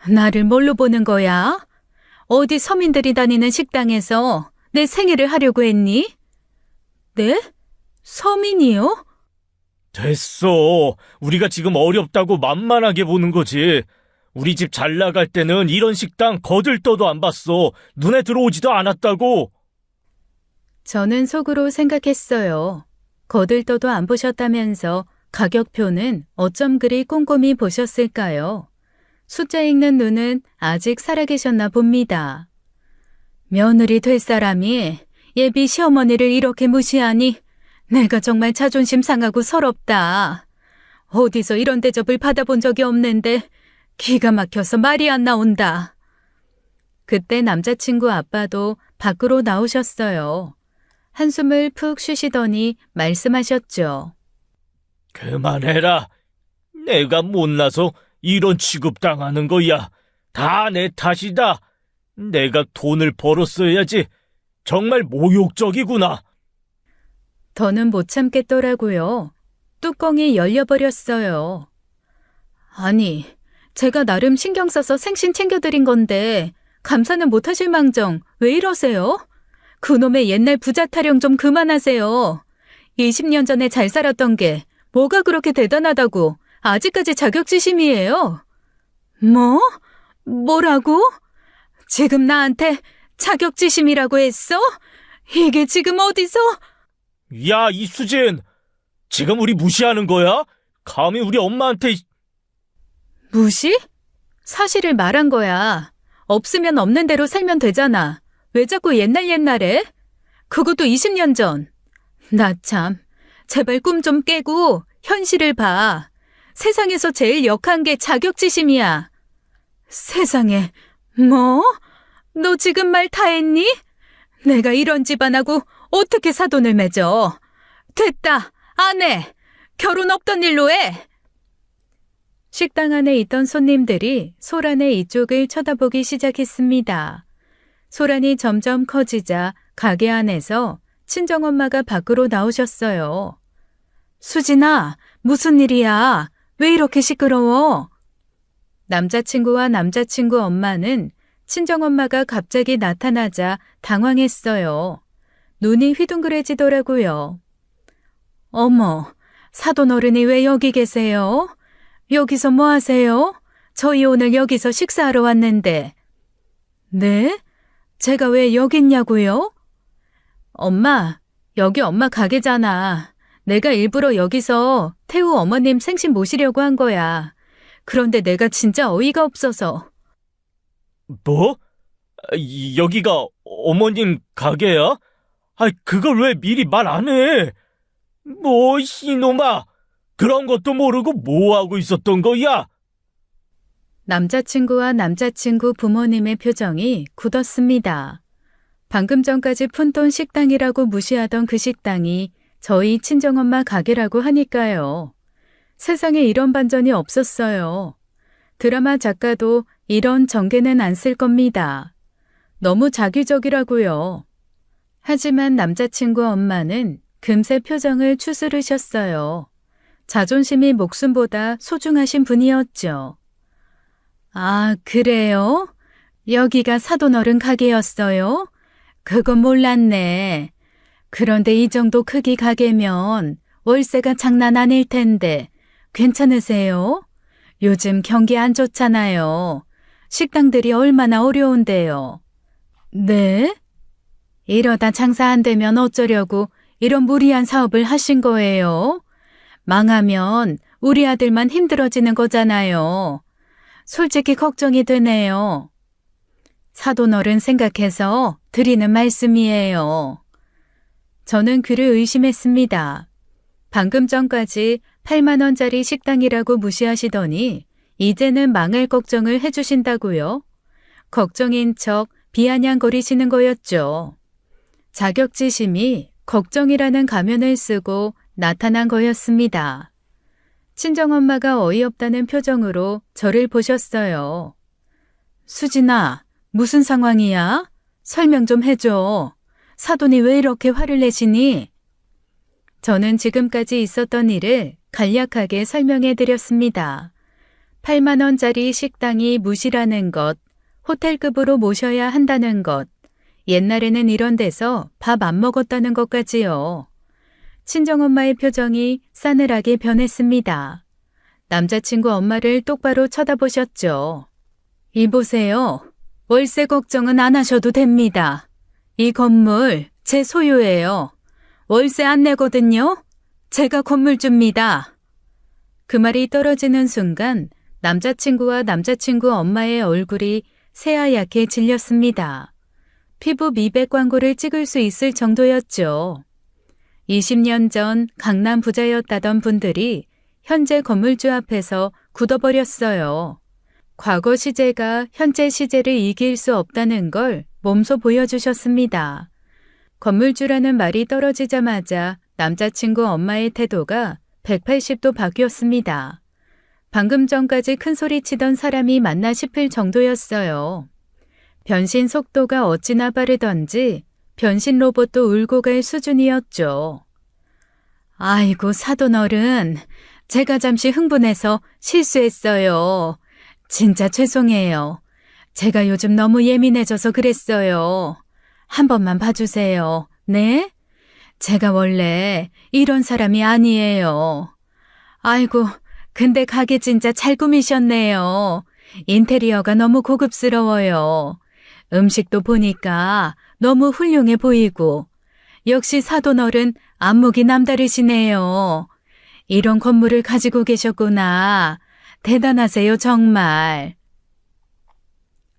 Speaker 1: 나를 뭘로 보는 거야? 어디 서민들이 다니는 식당에서 내 생일을 하려고 했니? 네? 서민이요?
Speaker 2: 됐어. 우리가 지금 어렵다고 만만하게 보는 거지. 우리 집 잘 나갈 때는 이런 식당 거들떠도 안 봤어. 눈에 들어오지도 않았다고.
Speaker 1: 저는 속으로 생각했어요. 거들떠도 안 보셨다면서 가격표는 어쩜 그리 꼼꼼히 보셨을까요? 숫자 읽는 눈은 아직 살아계셨나 봅니다. 며느리 될 사람이 예비 시어머니를 이렇게 무시하니 내가 정말 자존심 상하고 서럽다. 어디서 이런 대접을 받아본 적이 없는데 기가 막혀서 말이 안 나온다. 그때 남자친구 아빠도 밖으로 나오셨어요. 한숨을 푹 쉬시더니 말씀하셨죠.
Speaker 2: 그만해라. 내가 못나서 이런 취급당하는 거야. 다 내 탓이다. 내가 돈을 벌었어야지. 정말 모욕적이구나.
Speaker 1: 더는 못 참겠더라고요. 뚜껑이 열려버렸어요. 아니, 제가 나름 신경 써서 생신 챙겨드린 건데 감사는 못하실 망정 왜 이러세요? 그놈의 옛날 부자 타령 좀 그만하세요. 20년 전에 잘 살았던 게 뭐가 그렇게 대단하다고 아직까지 자격지심이에요. 뭐? 뭐라고? 지금 나한테 자격지심이라고 했어? 이게 지금 어디서?
Speaker 2: 야, 이수진. 지금 우리 무시하는 거야? 감히 우리 엄마한테...
Speaker 1: 무시? 사실을 말한 거야. 없으면 없는 대로 살면 되잖아. 왜 자꾸 옛날에? 그것도 20년 전. 나 참, 제발 꿈 좀 깨고 현실을 봐. 세상에서 제일 역한 게 자격지심이야. 세상에, 뭐? 너 지금 말 다 했니? 내가 이런 집안하고 어떻게 사돈을 맺어? 됐다, 안 해. 결혼 없던 일로 해. 식당 안에 있던 손님들이 소란의 이쪽을 쳐다보기 시작했습니다. 소란이 점점 커지자 가게 안에서 친정엄마가 밖으로 나오셨어요. 수진아, 무슨 일이야? 왜 이렇게 시끄러워? 남자친구와 남자친구 엄마는 친정엄마가 갑자기 나타나자 당황했어요. 눈이 휘둥그레지더라고요. 어머, 사돈어른이 왜 여기 계세요? 여기서 뭐 하세요? 저희 오늘 여기서 식사하러 왔는데. 네? 제가 왜 여기 있냐고요? 엄마, 여기 엄마 가게잖아. 내가 일부러 여기서 태우 어머님 생신 모시려고 한 거야. 그런데 내가 진짜 어이가 없어서.
Speaker 2: 뭐? 여기가 어머님 가게야? 그걸 왜 미리 말 안 해? 뭐, 이놈아! 그런 것도 모르고 뭐 하고 있었던 거야?
Speaker 1: 남자친구와 남자친구 부모님의 표정이 굳었습니다. 방금 전까지 푼돈 식당이라고 무시하던 그 식당이 저희 친정엄마 가게라고 하니까요. 세상에 이런 반전이 없었어요. 드라마 작가도 이런 전개는 안 쓸 겁니다. 너무 자기적이라고요. 하지만 남자친구 엄마는 금세 표정을 추스르셨어요. 자존심이 목숨보다 소중하신 분이었죠. 아, 그래요? 여기가 사돈어른 가게였어요? 그건 몰랐네. 그런데 이 정도 크기 가게면 월세가 장난 아닐 텐데 괜찮으세요? 요즘 경기 안 좋잖아요. 식당들이 얼마나 어려운데요. 네? 이러다 장사 안 되면 어쩌려고 이런 무리한 사업을 하신 거예요? 망하면 우리 아들만 힘들어지는 거잖아요. 솔직히 걱정이 되네요. 사돈어른 생각해서 드리는 말씀이에요. 저는 그를 의심했습니다. 방금 전까지 8만 원짜리 식당이라고 무시하시더니 이제는 망할 걱정을 해주신다고요? 걱정인 척 비아냥거리시는 거였죠. 자격지심이 걱정이라는 가면을 쓰고 나타난 거였습니다. 친정엄마가 어이없다는 표정으로 저를 보셨어요. 수진아, 무슨 상황이야? 설명 좀 해줘. 사돈이 왜 이렇게 화를 내시니? 저는 지금까지 있었던 일을 간략하게 설명해 드렸습니다. 8만 원짜리 식당이 무시라는 것, 호텔급으로 모셔야 한다는 것, 옛날에는 이런 데서 밥 안 먹었다는 것까지요. 친정엄마의 표정이 싸늘하게 변했습니다. 남자친구 엄마를 똑바로 쳐다보셨죠. 이보세요. 월세 걱정은 안 하셔도 됩니다. 이 건물 제 소유예요. 월세 안 내거든요. 제가 건물주입니다. 그 말이 떨어지는 순간 남자친구와 남자친구 엄마의 얼굴이 새하얗게 질렸습니다. 피부 미백 광고를 찍을 수 있을 정도였죠. 20년 전 강남 부자였다던 분들이 현재 건물주 앞에서 굳어버렸어요. 과거 시제가 현재 시제를 이길 수 없다는 걸 몸소 보여주셨습니다. 건물주라는 말이 떨어지자마자 남자친구 엄마의 태도가 180도 바뀌었습니다. 방금 전까지 큰 소리 치던 사람이 맞나 싶을 정도였어요. 변신 속도가 어찌나 빠르던지 변신 로봇도 울고 갈 수준이었죠. 아이고 사돈어른, 제가 잠시 흥분해서 실수했어요. 진짜 죄송해요. 제가 요즘 너무 예민해져서 그랬어요. 한 번만 봐주세요. 네? 제가 원래 이런 사람이 아니에요. 아이고, 근데 가게 진짜 잘 꾸미셨네요. 인테리어가 너무 고급스러워요. 음식도 보니까 너무 훌륭해 보이고. 역시 사돈어른 안목이 남다르시네요. 이런 건물을 가지고 계셨구나. 대단하세요, 정말.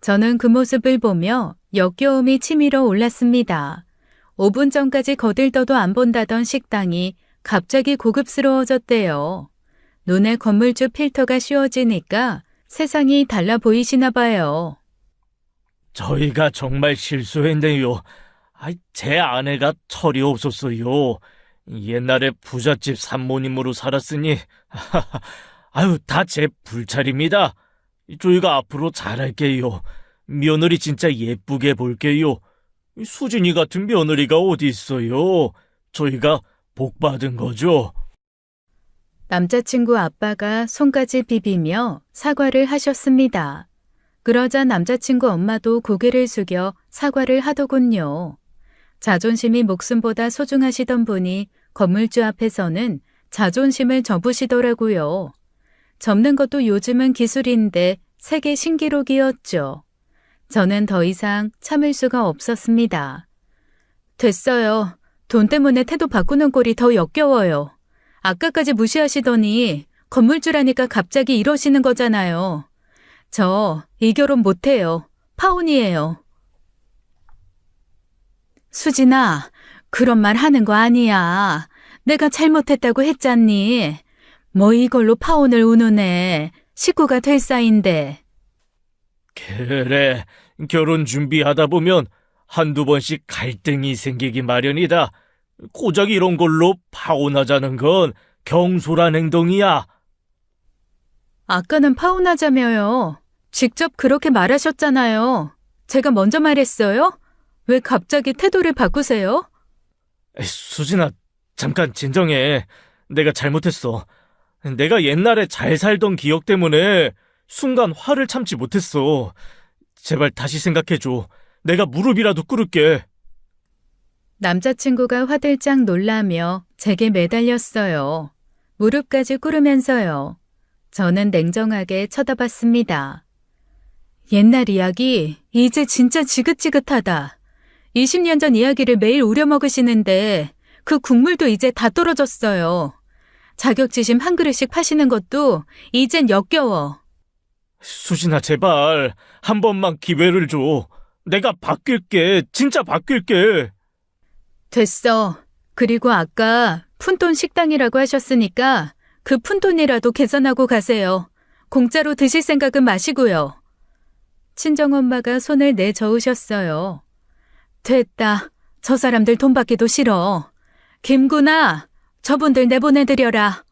Speaker 1: 저는 그 모습을 보며 역겨움이 치밀어 올랐습니다. 5분 전까지 거들떠도 안 본다던 식당이 갑자기 고급스러워졌대요. 눈에 건물주 필터가 씌워지니까 세상이 달라 보이시나 봐요.
Speaker 2: 저희가 정말 실수했네요. 제 아내가 철이 없었어요. 옛날에 부잣집 산모님으로 살았으니 다 제 불찰입니다. 저희가 앞으로 잘할게요. 며느리 진짜 예쁘게 볼게요. 수진이 같은 며느리가 어디 있어요? 저희가 복 받은 거죠.
Speaker 1: 남자친구 아빠가 손까지 비비며 사과를 하셨습니다. 그러자 남자친구 엄마도 고개를 숙여 사과를 하더군요. 자존심이 목숨보다 소중하시던 분이 건물주 앞에서는 자존심을 접으시더라고요. 접는 것도 요즘은 기술인데 세계 신기록이었죠. 저는 더 이상 참을 수가 없었습니다. 됐어요. 돈 때문에 태도 바꾸는 꼴이 더 역겨워요. 아까까지 무시하시더니 건물주라니까 갑자기 이러시는 거잖아요. 저 이 결혼 못해요. 파혼이에요. 수진아, 그런 말 하는 거 아니야. 내가 잘못했다고 했잖니. 뭐 이걸로 파혼을 운운해. 식구가 될 사이인데.
Speaker 2: 그래, 결혼 준비하다 보면 한두 번씩 갈등이 생기기 마련이다. 고작 이런 걸로 파혼하자는 건 경솔한 행동이야.
Speaker 1: 아까는 파혼하자며요. 직접 그렇게 말하셨잖아요. 제가 먼저 말했어요? 왜 갑자기 태도를 바꾸세요?
Speaker 2: 수진아, 잠깐 진정해. 내가 잘못했어. 내가 옛날에 잘 살던 기억 때문에 순간 화를 참지 못했어. 제발 다시 생각해줘. 내가 무릎이라도 꿇을게.
Speaker 1: 남자친구가 화들짝 놀라며 제게 매달렸어요. 무릎까지 꿇으면서요. 저는 냉정하게 쳐다봤습니다. 옛날 이야기 이제 진짜 지긋지긋하다. 20년 전 이야기를 매일 우려먹으시는데 그 국물도 이제 다 떨어졌어요. 자격지심 한 그릇씩 파시는 것도 이젠 역겨워.
Speaker 2: 수진아, 제발 한 번만 기회를 줘. 내가 바뀔게. 진짜 바뀔게.
Speaker 1: 됐어. 그리고 아까 푼돈 식당이라고 하셨으니까 그 푼돈이라도 계산하고 가세요. 공짜로 드실 생각은 마시고요. 친정엄마가 손을 내저으셨어요. 됐다. 저 사람들 돈 받기도 싫어. 김구나, 저분들 내보내드려라.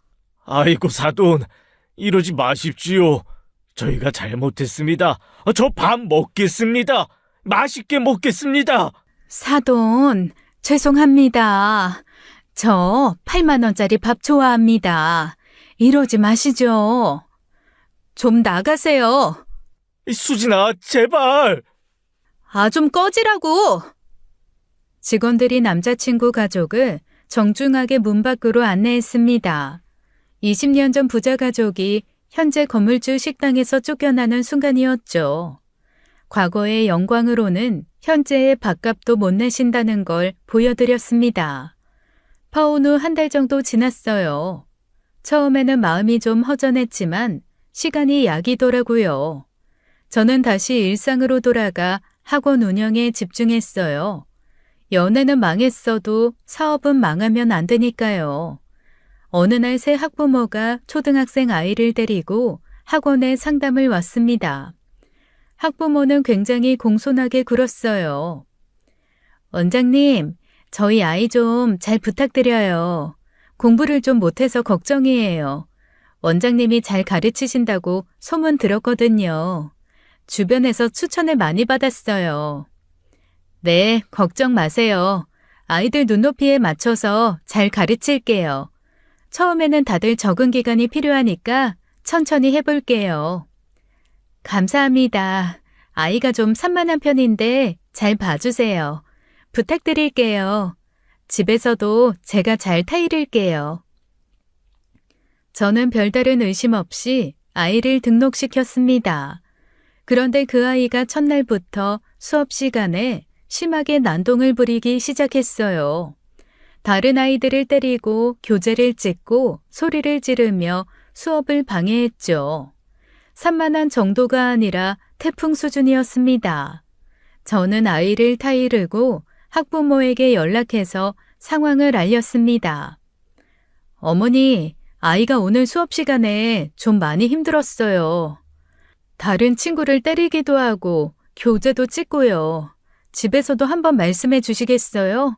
Speaker 2: 아이고, 사돈. 이러지 마십시오. 저희가 잘못했습니다. 저 밥 먹겠습니다. 맛있게 먹겠습니다.
Speaker 1: 사돈, 죄송합니다. 저 8만 원짜리 밥 좋아합니다. 이러지 마시죠. 좀 나가세요.
Speaker 2: 수진아, 제발.
Speaker 1: 좀 꺼지라고. 직원들이 남자친구 가족을 정중하게 문 밖으로 안내했습니다. 20년 전 부자 가족이 현재 건물주 식당에서 쫓겨나는 순간이었죠. 과거의 영광으로는 현재의 밥값도 못 내신다는 걸 보여드렸습니다. 파혼 후 한 달 정도 지났어요. 처음에는 마음이 좀 허전했지만 시간이 약이더라고요. 저는 다시 일상으로 돌아가 학원 운영에 집중했어요. 연애는 망했어도 사업은 망하면 안 되니까요. 어느 날 새 학부모가 초등학생 아이를 데리고 학원에 상담을 왔습니다. 학부모는 굉장히 공손하게 굴었어요. 원장님, 저희 아이 좀 잘 부탁드려요. 공부를 좀 못해서 걱정이에요. 원장님이 잘 가르치신다고 소문 들었거든요. 주변에서 추천을 많이 받았어요. 네, 걱정 마세요. 아이들 눈높이에 맞춰서 잘 가르칠게요. 처음에는 다들 적응 기간이 필요하니까 천천히 해볼게요. 감사합니다. 아이가 좀 산만한 편인데 잘 봐주세요. 부탁드릴게요. 집에서도 제가 잘 타이를게요. 저는 별다른 의심 없이 아이를 등록시켰습니다. 그런데 그 아이가 첫날부터 수업 시간에 심하게 난동을 부리기 시작했어요. 다른 아이들을 때리고 교재를 찢고 소리를 지르며 수업을 방해했죠. 산만한 정도가 아니라 태풍 수준이었습니다. 저는 아이를 타이르고 학부모에게 연락해서 상황을 알렸습니다. 어머니, 아이가 오늘 수업 시간에 좀 많이 힘들었어요. 다른 친구를 때리기도 하고 교재도 찢고요. 집에서도 한번 말씀해 주시겠어요?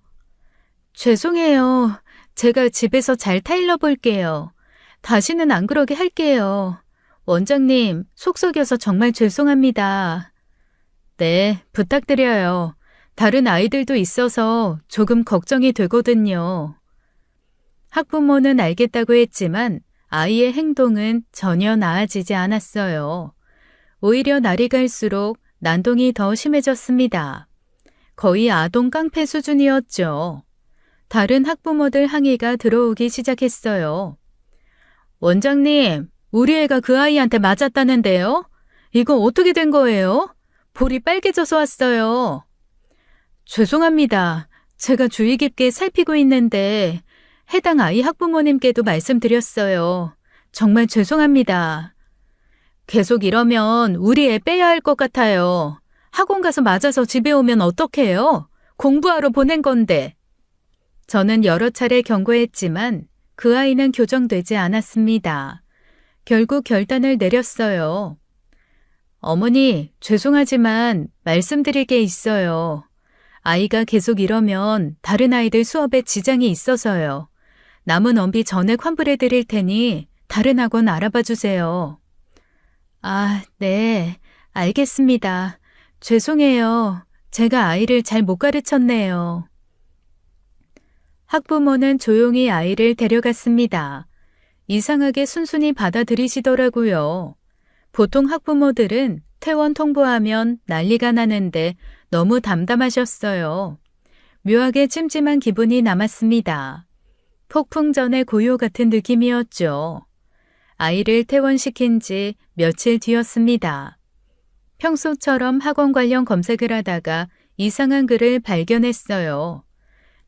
Speaker 1: 죄송해요. 제가 집에서 잘 타일러 볼게요. 다시는 안 그러게 할게요. 원장님, 속 썩여서 정말 죄송합니다. 네, 부탁드려요. 다른 아이들도 있어서 조금 걱정이 되거든요. 학부모는 알겠다고 했지만 아이의 행동은 전혀 나아지지 않았어요. 오히려 날이 갈수록 난동이 더 심해졌습니다. 거의 아동 깡패 수준이었죠. 다른 학부모들 항의가 들어오기 시작했어요. 원장님, 우리 애가 그 아이한테 맞았다는데요? 이거 어떻게 된 거예요? 볼이 빨개져서 왔어요. 죄송합니다. 제가 주의 깊게 살피고 있는데 해당 아이 학부모님께도 말씀드렸어요. 정말 죄송합니다. 계속 이러면 우리 애 빼야 할 것 같아요. 학원 가서 맞아서 집에 오면 어떡해요? 공부하러 보낸 건데. 저는 여러 차례 경고했지만 그 아이는 교정되지 않았습니다. 결국 결단을 내렸어요. 어머니, 죄송하지만 말씀드릴 게 있어요. 아이가 계속 이러면 다른 아이들 수업에 지장이 있어서요. 남은 원비 전액 환불해 드릴 테니 다른 학원 알아봐 주세요. 아, 네, 알겠습니다. 죄송해요. 제가 아이를 잘 못 가르쳤네요. 학부모는 조용히 아이를 데려갔습니다. 이상하게 순순히 받아들이시더라고요. 보통 학부모들은 퇴원 통보하면 난리가 나는데 너무 담담하셨어요. 묘하게 찜찜한 기분이 남았습니다. 폭풍 전의 고요 같은 느낌이었죠. 아이를 퇴원시킨 지 며칠 뒤였습니다. 평소처럼 학원 관련 검색을 하다가 이상한 글을 발견했어요.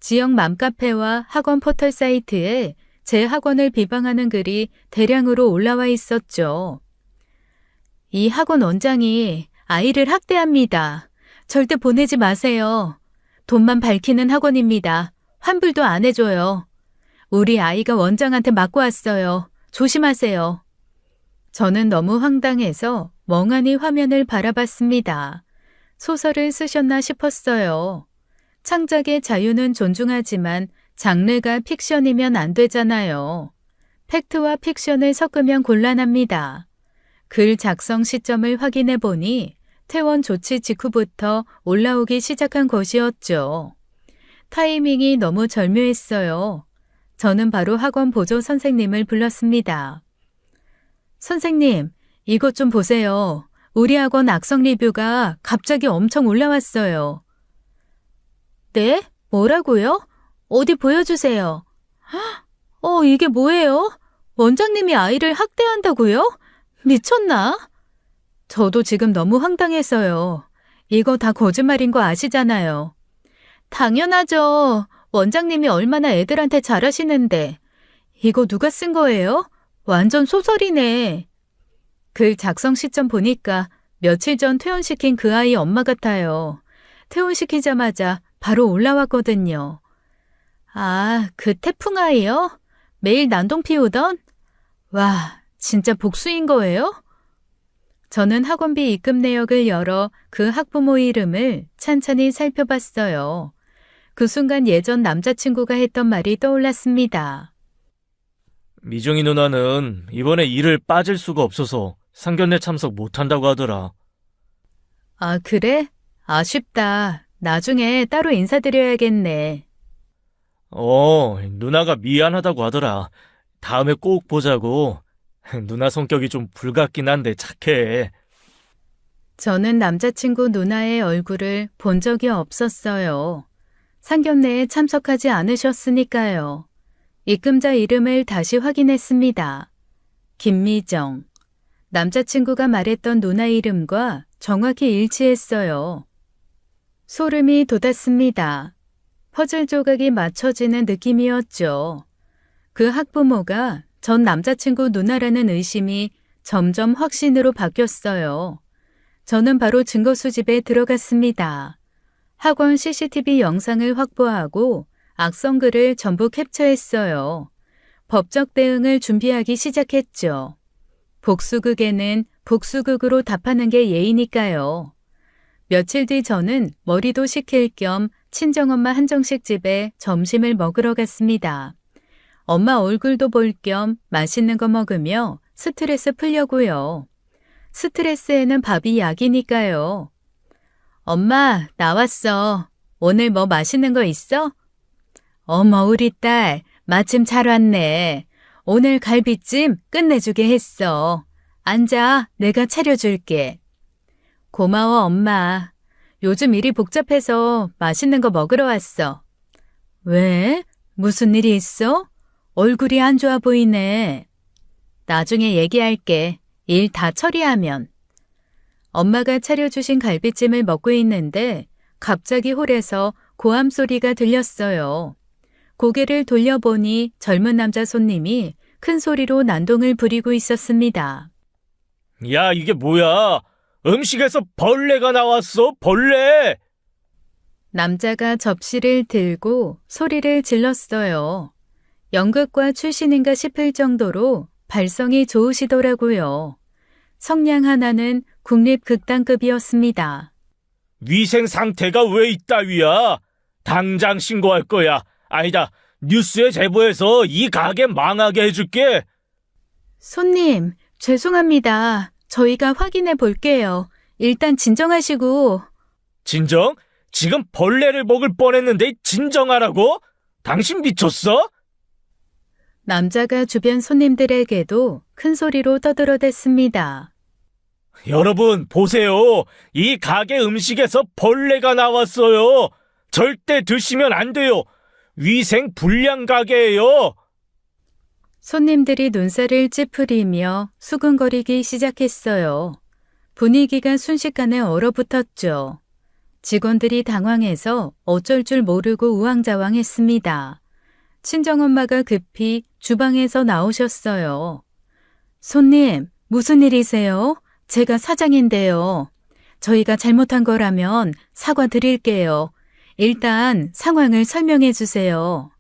Speaker 1: 지역 맘카페와 학원 포털 사이트에 제 학원을 비방하는 글이 대량으로 올라와 있었죠. 이 학원 원장이 아이를 학대합니다. 절대 보내지 마세요. 돈만 밝히는 학원입니다. 환불도 안 해줘요. 우리 아이가 원장한테 맞고 왔어요. 조심하세요. 저는 너무 황당해서 멍하니 화면을 바라봤습니다. 소설을 쓰셨나 싶었어요. 창작의 자유는 존중하지만 장르가 픽션이면 안 되잖아요. 팩트와 픽션을 섞으면 곤란합니다. 글 작성 시점을 확인해 보니 퇴원 조치 직후부터 올라오기 시작한 것이었죠. 타이밍이 너무 절묘했어요. 저는 바로 학원 보조 선생님을 불렀습니다. 선생님, 이것 좀 보세요. 우리 학원 악성 리뷰가 갑자기 엄청 올라왔어요. 네? 뭐라고요? 어디 보여주세요. 이게 뭐예요? 원장님이 아이를 학대한다고요? 미쳤나? 저도 지금 너무 황당해서요. 이거 다 거짓말인 거 아시잖아요. 당연하죠. 원장님이 얼마나 애들한테 잘하시는데. 이거 누가 쓴 거예요? 완전 소설이네. 글 작성 시점 보니까 며칠 전 퇴원시킨 그 아이 엄마 같아요. 퇴원시키자마자 바로 올라왔거든요. 아, 그 태풍 아이요? 매일 난동 피우던? 와, 진짜 복수인 거예요? 저는 학원비 입금 내역을 열어 그 학부모 이름을 찬찬히 살펴봤어요. 그 순간 예전 남자친구가 했던 말이 떠올랐습니다.
Speaker 2: 미정이 누나는 이번에 일을 빠질 수가 없어서 상견례 참석 못한다고 하더라.
Speaker 1: 아, 그래? 아쉽다. 나중에 따로 인사드려야겠네.
Speaker 2: 누나가 미안하다고 하더라. 다음에 꼭 보자고. 누나 성격이 좀 불같긴 한데 착해.
Speaker 1: 저는 남자친구 누나의 얼굴을 본 적이 없었어요. 상견례에 참석하지 않으셨으니까요. 입금자 이름을 다시 확인했습니다. 김미정. 남자친구가 말했던 누나 이름과 정확히 일치했어요. 소름이 돋았습니다. 퍼즐 조각이 맞춰지는 느낌이었죠. 그 학부모가 전 남자친구 누나라는 의심이 점점 확신으로 바뀌었어요. 저는 바로 증거 수집에 들어갔습니다. 학원 CCTV 영상을 확보하고 악성글을 전부 캡처했어요. 법적 대응을 준비하기 시작했죠. 복수극에는 복수극으로 답하는 게 예의니까요. 며칠 뒤 저는 머리도 식힐 겸 친정엄마 한정식 집에 점심을 먹으러 갔습니다. 엄마 얼굴도 볼 겸 맛있는 거 먹으며 스트레스 풀려고요. 스트레스에는 밥이 약이니까요. 엄마, 나왔어. 오늘 뭐 맛있는 거 있어? 어머, 우리 딸, 마침 잘 왔네. 오늘 갈비찜 끝내주게 했어. 앉아, 내가 차려줄게. 고마워, 엄마. 요즘 일이 복잡해서 맛있는 거 먹으러 왔어. 왜? 무슨 일이 있어? 얼굴이 안 좋아 보이네. 나중에 얘기할게. 일 다 처리하면. 엄마가 차려주신 갈비찜을 먹고 있는데 갑자기 홀에서 고함 소리가 들렸어요. 고개를 돌려보니 젊은 남자 손님이 큰 소리로 난동을 부리고 있었습니다.
Speaker 2: 야, 이게 뭐야? 음식에서 벌레가 나왔어, 벌레!
Speaker 1: 남자가 접시를 들고 소리를 질렀어요. 연극과 출신인가 싶을 정도로 발성이 좋으시더라고요. 성량 하나는 국립극단급이었습니다.
Speaker 2: 위생 상태가 왜 이따위야? 당장 신고할 거야. 아니다, 뉴스에 제보해서 이 가게 망하게 해줄게.
Speaker 1: 손님, 죄송합니다. 저희가 확인해 볼게요. 일단 진정하시고.
Speaker 2: 진정? 지금 벌레를 먹을 뻔했는데 진정하라고? 당신 미쳤어?
Speaker 1: 남자가 주변 손님들에게도 큰 소리로 떠들어댔습니다.
Speaker 2: 여러분, 보세요. 이 가게 음식에서 벌레가 나왔어요. 절대 드시면 안 돼요. 위생 불량 가게예요.
Speaker 1: 손님들이 눈살을 찌푸리며 수근거리기 시작했어요. 분위기가 순식간에 얼어붙었죠. 직원들이 당황해서 어쩔 줄 모르고 우왕좌왕했습니다. 친정엄마가 급히 주방에서 나오셨어요. 손님, 무슨 일이세요? 제가 사장인데요. 저희가 잘못한 거라면 사과드릴게요. 일단 상황을 설명해 주세요.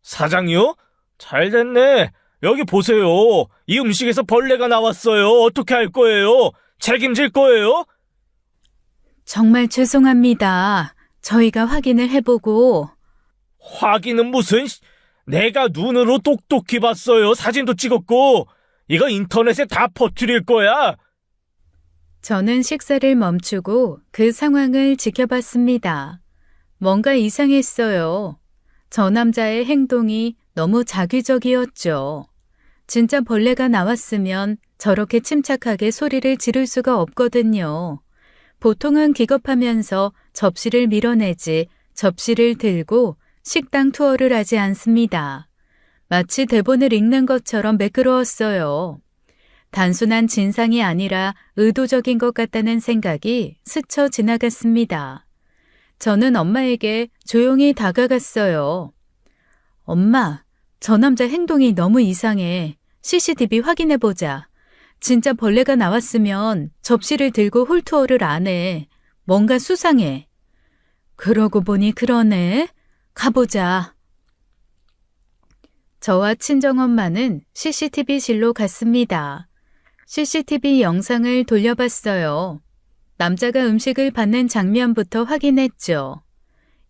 Speaker 2: 사장이요? 잘 됐네. 여기 보세요. 이 음식에서 벌레가 나왔어요. 어떻게 할 거예요? 책임질 거예요?
Speaker 1: 정말 죄송합니다. 저희가 확인을 해보고.
Speaker 2: 확인은 무슨... 내가 눈으로 똑똑히 봤어요. 사진도 찍었고. 이거 인터넷에 다 퍼뜨릴 거야.
Speaker 1: 저는 식사를 멈추고 그 상황을 지켜봤습니다. 뭔가 이상했어요. 저 남자의 행동이 너무 자기적이었죠. 진짜 벌레가 나왔으면 저렇게 침착하게 소리를 지를 수가 없거든요. 보통은 기겁하면서 접시를 밀어내지 접시를 들고 식당 투어를 하지 않습니다. 마치 대본을 읽는 것처럼 매끄러웠어요. 단순한 진상이 아니라 의도적인 것 같다는 생각이 스쳐 지나갔습니다. 저는 엄마에게 조용히 다가갔어요. 엄마, 저 남자 행동이 너무 이상해. CCTV 확인해보자. 진짜 벌레가 나왔으면 접시를 들고 홀투어를 안 해. 뭔가 수상해. 그러고 보니 그러네. 가보자. 저와 친정엄마는 CCTV실로 갔습니다. CCTV 영상을 돌려봤어요. 남자가 음식을 받는 장면부터 확인했죠.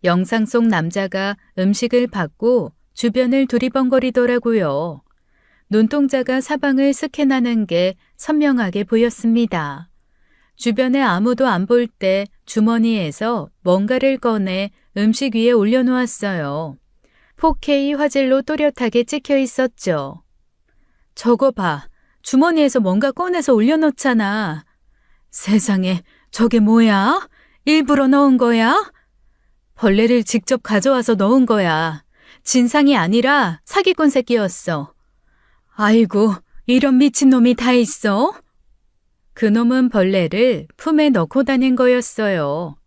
Speaker 1: 영상 속 남자가 음식을 받고 주변을 두리번거리더라고요. 눈동자가 사방을 스캔하는 게 선명하게 보였습니다. 주변에 아무도 안 볼 때 주머니에서 뭔가를 꺼내 음식 위에 올려놓았어요. 4K 화질로 또렷하게 찍혀 있었죠. 저거 봐. 주머니에서 뭔가 꺼내서 올려놓잖아. 세상에, 저게 뭐야? 일부러 넣은 거야? 벌레를 직접 가져와서 넣은 거야. 진상이 아니라 사기꾼 새끼였어. 아이고, 이런 미친놈이 다 있어? 그놈은 벌레를 품에 넣고 다닌 거였어요.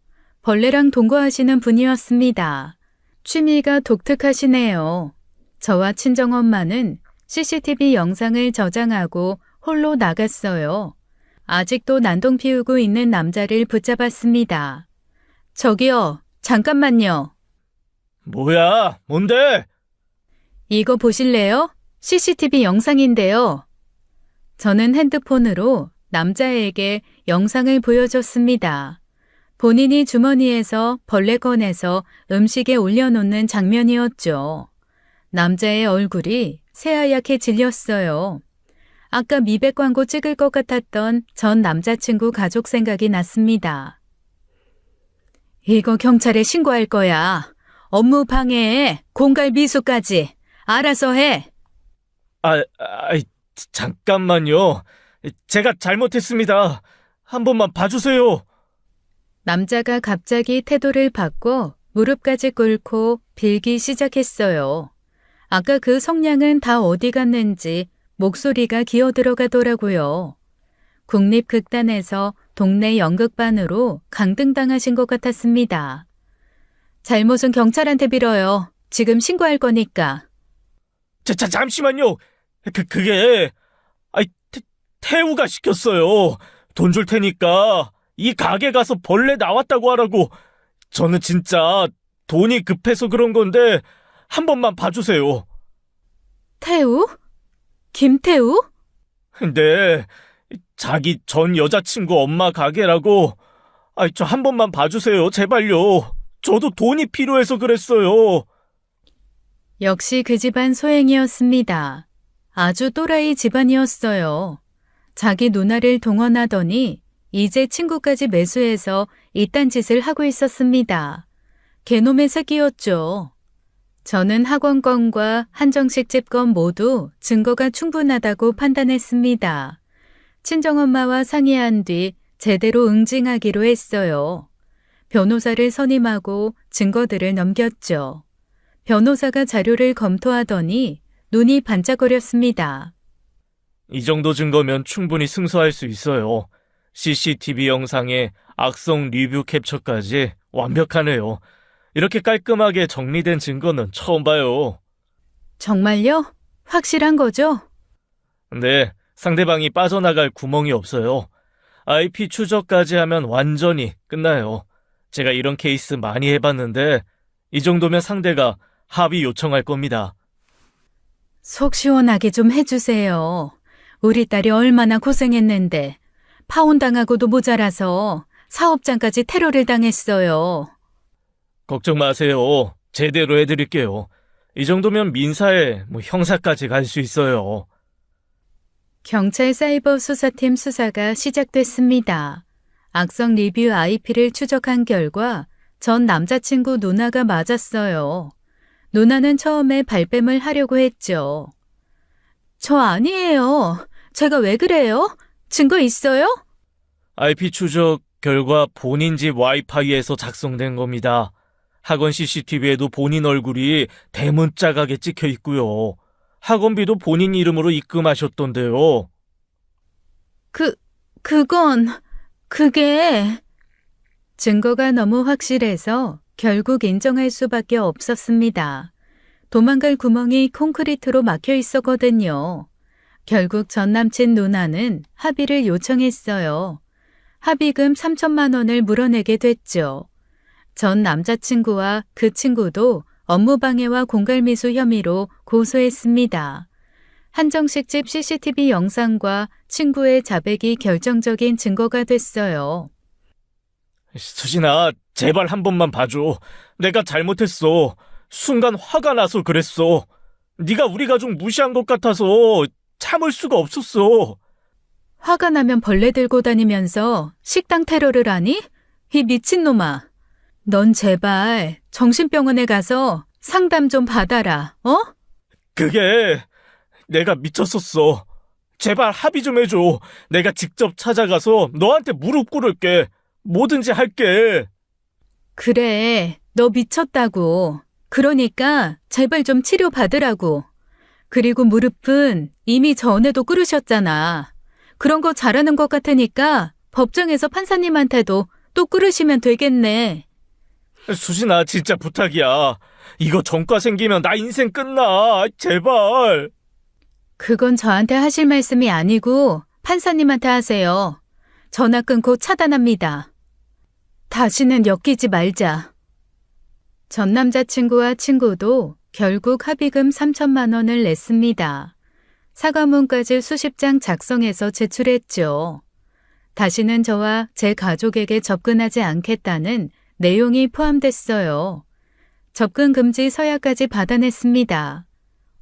Speaker 1: 벌레랑 동거하시는 분이었습니다. 취미가 독특하시네요. 저와 친정엄마는 CCTV 영상을 저장하고 홀로 나갔어요. 아직도 난동 피우고 있는 남자를 붙잡았습니다. 저기요, 잠깐만요.
Speaker 2: 뭐야? 뭔데?
Speaker 1: 이거 보실래요? CCTV 영상인데요. 저는 핸드폰으로 남자에게 영상을 보여줬습니다. 본인이 주머니에서 벌레 꺼내서 음식에 올려놓는 장면이었죠. 남자의 얼굴이 새하얗게 질렸어요. 아까 미백 광고 찍을 것 같았던 전 남자친구 가족 생각이 났습니다. 이거 경찰에 신고할 거야. 업무 방해에 공갈 미수까지. 알아서 해.
Speaker 2: 잠깐만요. 제가 잘못했습니다. 한 번만 봐주세요.
Speaker 1: 남자가 갑자기 태도를 바꿔 무릎까지 꿇고 빌기 시작했어요. 아까 그 성냥은 다 어디 갔는지 목소리가 기어 들어가더라고요. 국립극단에서 동네 연극반으로 강등당하신 것 같았습니다. 잘못은 경찰한테 빌어요. 지금 신고할 거니까.
Speaker 2: 잠시만요. 그게, 태우가 시켰어요. 돈 줄 테니까 이 가게 가서 벌레 나왔다고 하라고. 저는 진짜 돈이 급해서 그런 건데 한 번만 봐주세요.
Speaker 1: 태우? 김태우?
Speaker 2: 네, 자기 전 여자친구 엄마 가게라고. 저 한 번만 봐주세요. 제발요. 저도 돈이 필요해서 그랬어요.
Speaker 1: 역시 그 집안 소행이었습니다. 아주 또라이 집안이었어요. 자기 누나를 동원하더니 이제 친구까지 매수해서 이딴 짓을 하고 있었습니다. 개놈의 새끼였죠. 저는 학원건과 한정식 집 건 모두 증거가 충분하다고 판단했습니다. 친정엄마와 상의한 뒤 제대로 응징하기로 했어요. 변호사를 선임하고 증거들을 넘겼죠. 변호사가 자료를 검토하더니 눈이 반짝거렸습니다.
Speaker 2: 이 정도 증거면 충분히 승소할 수 있어요. CCTV 영상에 악성 리뷰 캡처까지 완벽하네요. 이렇게 깔끔하게 정리된 증거는 처음 봐요.
Speaker 1: 정말요? 확실한 거죠?
Speaker 2: 네, 상대방이 빠져나갈 구멍이 없어요. IP 추적까지 하면 완전히 끝나요. 제가 이런 케이스 많이 해봤는데 이 정도면 상대가 합의 요청할 겁니다.
Speaker 1: 속 시원하게 좀 해주세요. 우리 딸이 얼마나 고생했는데 파혼당하고도 모자라서 사업장까지 테러를 당했어요.
Speaker 2: 걱정 마세요. 제대로 해드릴게요. 이 정도면 민사에 형사까지 갈 수 있어요.
Speaker 1: 경찰 사이버 수사팀 수사가 시작됐습니다. 악성 리뷰 IP를 추적한 결과 전 남자친구 누나가 맞았어요. 누나는 처음에 발뺌을 하려고 했죠. 저 아니에요. 제가 왜 그래요? 증거 있어요?
Speaker 2: IP 추적 결과 본인 집 와이파이에서 작성된 겁니다. 학원 CCTV에도 본인 얼굴이 대문짝하게 찍혀 있고요. 학원비도 본인 이름으로 입금하셨던데요.
Speaker 1: 그게... 증거가 너무 확실해서 결국 인정할 수밖에 없었습니다. 도망갈 구멍이 콘크리트로 막혀 있었거든요. 결국 전 남친 누나는 합의를 요청했어요. 합의금 3천만 원을 물어내게 됐죠. 전 남자친구와 그 친구도 업무방해와 공갈미수 혐의로 고소했습니다. 한정식 집 CCTV 영상과 친구의 자백이 결정적인 증거가 됐어요.
Speaker 2: 수진아, 제발 한 번만 봐줘. 내가 잘못했어. 순간 화가 나서 그랬어. 네가 우리 가족 무시한 것 같아서 참을 수가 없었어.
Speaker 1: 화가 나면 벌레 들고 다니면서 식당 테러를 하니? 이 미친놈아. 넌 제발 정신병원에 가서 상담 좀 받아라, 어?
Speaker 2: 그게 내가 미쳤었어. 제발 합의 좀 해줘. 내가 직접 찾아가서 너한테 무릎 꿇을게. 뭐든지 할게.
Speaker 1: 그래, 너 미쳤다고. 그러니까 제발 좀 치료받으라고. 그리고 무릎은 이미 전에도 꿇으셨잖아. 그런 거 잘하는 것 같으니까 법정에서 판사님한테도 또 꿇으시면 되겠네.
Speaker 2: 수진아, 진짜 부탁이야. 이거 전과 생기면 나 인생 끝나. 제발.
Speaker 1: 그건 저한테 하실 말씀이 아니고 판사님한테 하세요. 전화 끊고 차단합니다. 다시는 엮이지 말자. 전 남자친구와 친구도 결국 합의금 3천만 원을 냈습니다. 사과문까지 수십 장 작성해서 제출했죠. 다시는 저와 제 가족에게 접근하지 않겠다는 내용이 포함됐어요. 접근 금지 서약까지 받아냈습니다.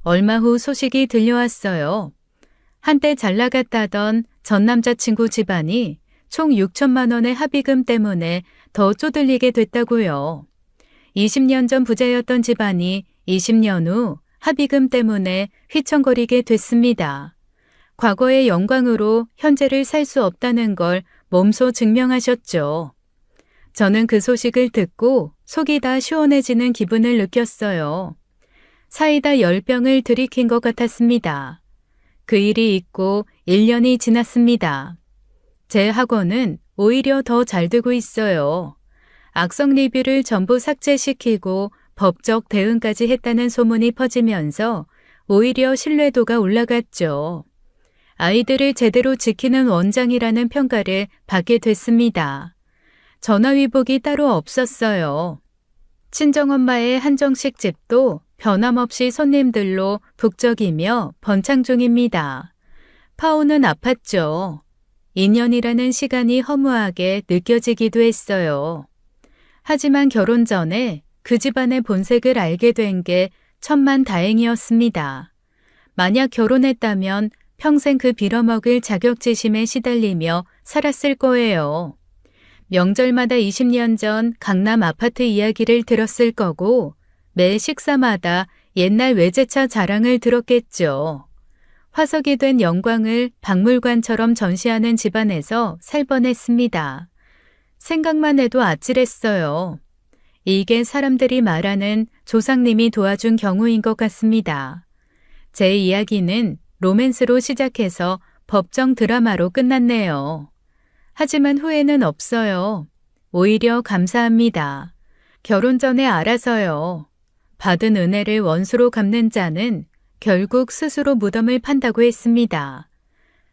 Speaker 1: 얼마 후 소식이 들려왔어요. 한때 잘 나갔다던 전 남자친구 집안이 총 6천만 원의 합의금 때문에 더 쪼들리게 됐다고요. 20년 전 부자였던 집안이 20년 후 합의금 때문에 휘청거리게 됐습니다. 과거의 영광으로 현재를 살 수 없다는 걸 몸소 증명하셨죠. 저는 그 소식을 듣고 속이 다 시원해지는 기분을 느꼈어요. 사이다 10병을 들이킨 것 같았습니다. 그 일이 있고 1년이 지났습니다. 제 학원은 오히려 더 잘 되고 있어요. 악성 리뷰를 전부 삭제시키고 법적 대응까지 했다는 소문이 퍼지면서 오히려 신뢰도가 올라갔죠. 아이들을 제대로 지키는 원장이라는 평가를 받게 됐습니다. 전화위복이 따로 없었어요. 친정엄마의 한정식 집도 변함없이 손님들로 북적이며 번창 중입니다. 파오는 아팠죠. 2년이라는 시간이 허무하게 느껴지기도 했어요. 하지만 결혼 전에 그 집안의 본색을 알게 된 게 천만다행이었습니다. 만약 결혼했다면 평생 그 빌어먹을 자격지심에 시달리며 살았을 거예요. 명절마다 20년 전 강남 아파트 이야기를 들었을 거고 매 식사마다 옛날 외제차 자랑을 들었겠죠. 화석이 된 영광을 박물관처럼 전시하는 집안에서 살 뻔했습니다. 생각만 해도 아찔했어요. 이게 사람들이 말하는 조상님이 도와준 경우인 것 같습니다. 제 이야기는 로맨스로 시작해서 법정 드라마로 끝났네요. 하지만 후회는 없어요. 오히려 감사합니다. 결혼 전에 알아서요. 받은 은혜를 원수로 갚는 자는 결국 스스로 무덤을 판다고 했습니다.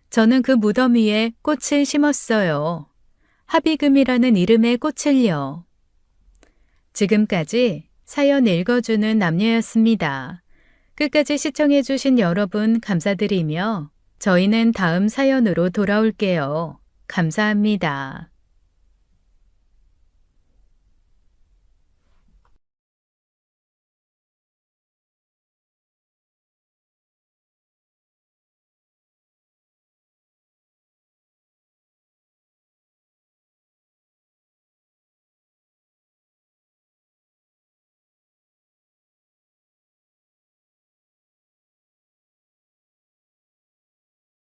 Speaker 1: 저는 그 무덤 위에 꽃을 심었어요. 합의금이라는 이름의 꽃을요. 지금까지 사연 읽어주는 남녀였습니다. 끝까지 시청해주신 여러분 감사드리며 저희는 다음 사연으로 돌아올게요. 감사합니다.